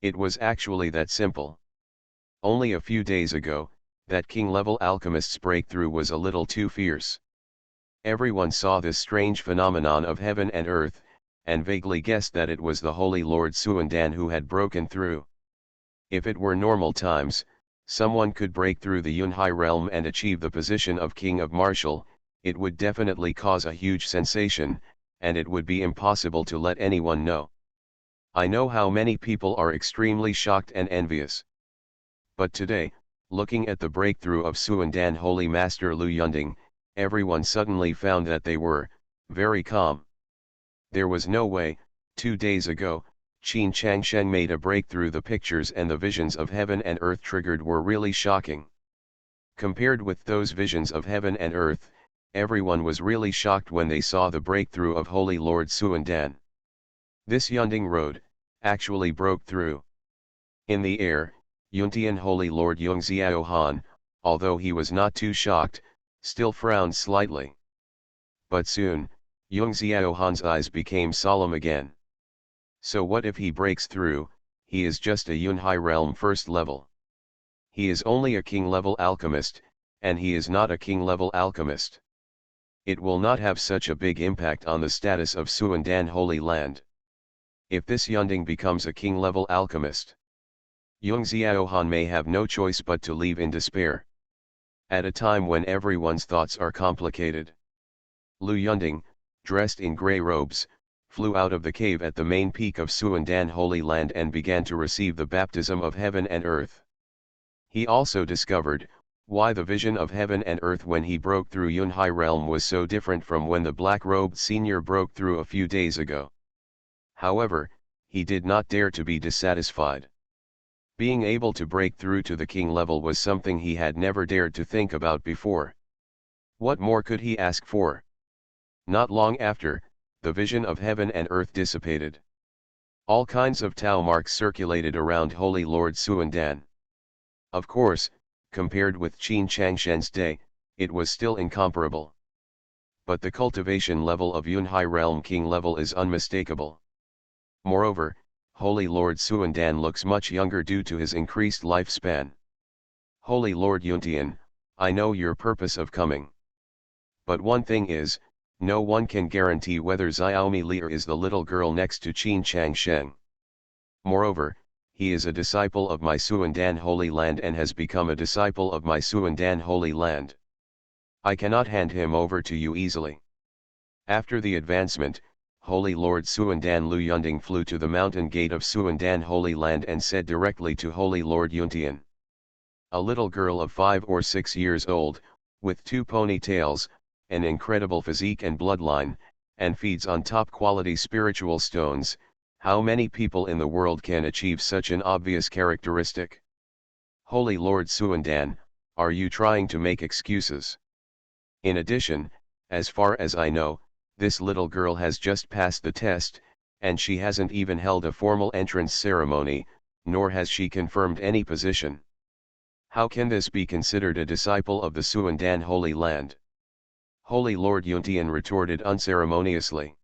It was actually that simple. Only a few days ago, that king-level alchemist's breakthrough was a little too fierce. Everyone saw this strange phenomenon of heaven and earth, and vaguely guessed that it was the Holy Lord Suandan who had broken through. If it were normal times, someone could break through the Yunhai realm and achieve the position of King of Martial, it would definitely cause a huge sensation, and it would be impossible to let anyone know. I know how many people are extremely shocked and envious. But today, looking at the breakthrough of Suandan Holy Master Lu Yunding, everyone suddenly found that they were very calm. There was no way. 2 days ago, Qin Changsheng made a breakthrough. The pictures and the visions of heaven and earth triggered were really shocking. Compared with those visions of heaven and earth, everyone was really shocked when they saw the breakthrough of Holy Lord Suandan. This Yunding road actually broke through. In the air, Yuntian Holy Lord Yungziaohan, although he was not too shocked, still frowned slightly. But soon, Yungziaohan's eyes became solemn again. So what if he breaks through? He is just a Yunhai realm first level. He is only a king-level alchemist, and he is not a king-level alchemist. It will not have such a big impact on the status of Suandan Holy Land. If this Yunding becomes a king-level alchemist, Yungziaohan may have no choice but to leave in despair. At a time when everyone's thoughts are complicated, Lu Yunding, dressed in grey robes, flew out of the cave at the main peak of Suandan Holy Land and began to receive the baptism of heaven and earth. He also discovered why the vision of heaven and earth when he broke through Yunhai realm was so different from when the black-robed senior broke through a few days ago. However, he did not dare to be dissatisfied. Being able to break through to the king level was something he had never dared to think about before. What more could he ask for? Not long after, the vision of heaven and earth dissipated. All kinds of Tao marks circulated around Holy Lord Suandan. Of course, compared with Qin Changsheng's day, it was still incomparable. But the cultivation level of Yunhai Realm King level is unmistakable. Moreover, Holy Lord Suandan looks much younger due to his increased lifespan. Holy Lord Yuntian, I know your purpose of coming. But one thing is, no one can guarantee whether Xiaomi Lier is the little girl next to Qin Changsheng. Moreover, he is a disciple of my Suandan Holy Land and has become a disciple of my Suandan Holy Land. I cannot hand him over to you easily. After the advancement, Holy Lord Suandan Lu Yunding flew to the mountain gate of Suandan Holy Land and said directly to Holy Lord Yuntian. A little girl of 5 or 6 years old, with 2 ponytails, an incredible physique and bloodline, and feeds on top quality spiritual stones, how many people in the world can achieve such an obvious characteristic? Holy Lord Suandan, are you trying to make excuses? In addition, as far as I know, this little girl has just passed the test, and she hasn't even held a formal entrance ceremony, nor has she confirmed any position. How can this be considered a disciple of the Suandan Holy Land? Holy Lord Yuntian retorted unceremoniously.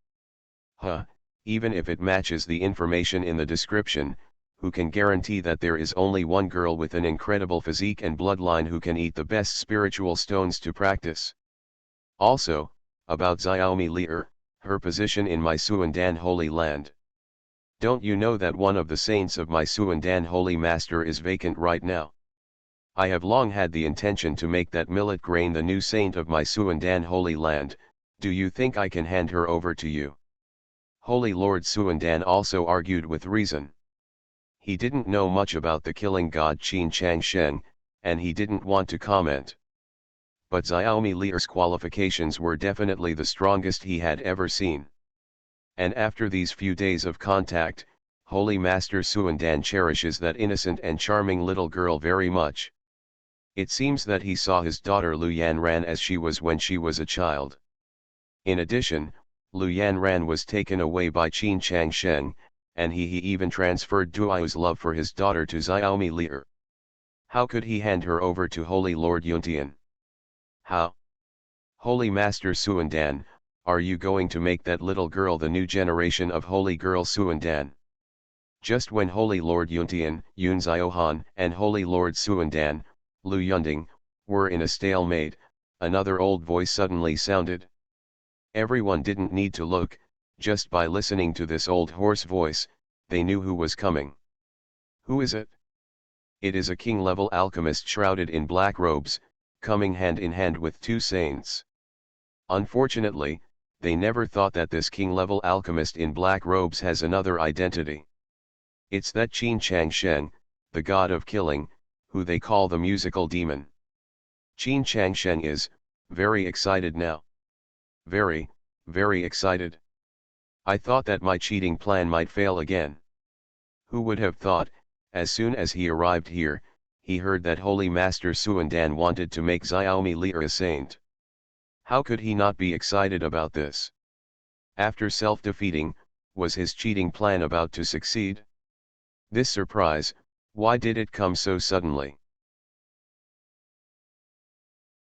Even if it matches the information in the description, who can guarantee that there is only one girl with an incredible physique and bloodline who can eat the best spiritual stones to practice? Also, about Xiaomi Lier, her position in my Suandan Holy Land. Don't you know that one of the saints of my Suandan Holy Master is vacant right now? I have long had the intention to make that millet grain the new saint of my Suandan Holy Land. Do you think I can hand her over to you? Holy Lord Suandan also argued with reason. He didn't know much about the killing god Qin Changsheng, and he didn't want to comment. But Xiaomi Lier's qualifications were definitely the strongest he had ever seen. And after these few days of contact, Holy Master Suandan cherishes that innocent and charming little girl very much. It seems that he saw his daughter Lu Yanran as she was when she was a child. In addition, Lu Yanran was taken away by Qin Changsheng, and he even transferred Duo's love for his daughter to Xiaomi Lier. How could he hand her over to Holy Lord Yuntian? How? Holy Master Suandan, are you going to make that little girl the new generation of Holy Girl Suandan? Just when Holy Lord Yuntian, Yun Ziohan, and Holy Lord Suandan, Lu Yunding, were in a stalemate, another old voice suddenly sounded. Everyone didn't need to look, just by listening to this old hoarse voice, they knew who was coming. Who is it? It is a king-level alchemist shrouded in black robes, coming hand in hand with 2 saints. Unfortunately, they never thought that this king-level alchemist in black robes has another identity. It's that Qin Changsheng, the god of killing, who they call the musical demon. Qin Changsheng is very excited now. Very, very excited. I thought that my cheating plan might fail again. Who would have thought, as soon as he arrived here, he heard that Holy Master Suandan wanted to make Xiaomi Lier a saint. How could he not be excited about this? After self-defeating, was his cheating plan about to succeed? This surprise, why did it come so suddenly?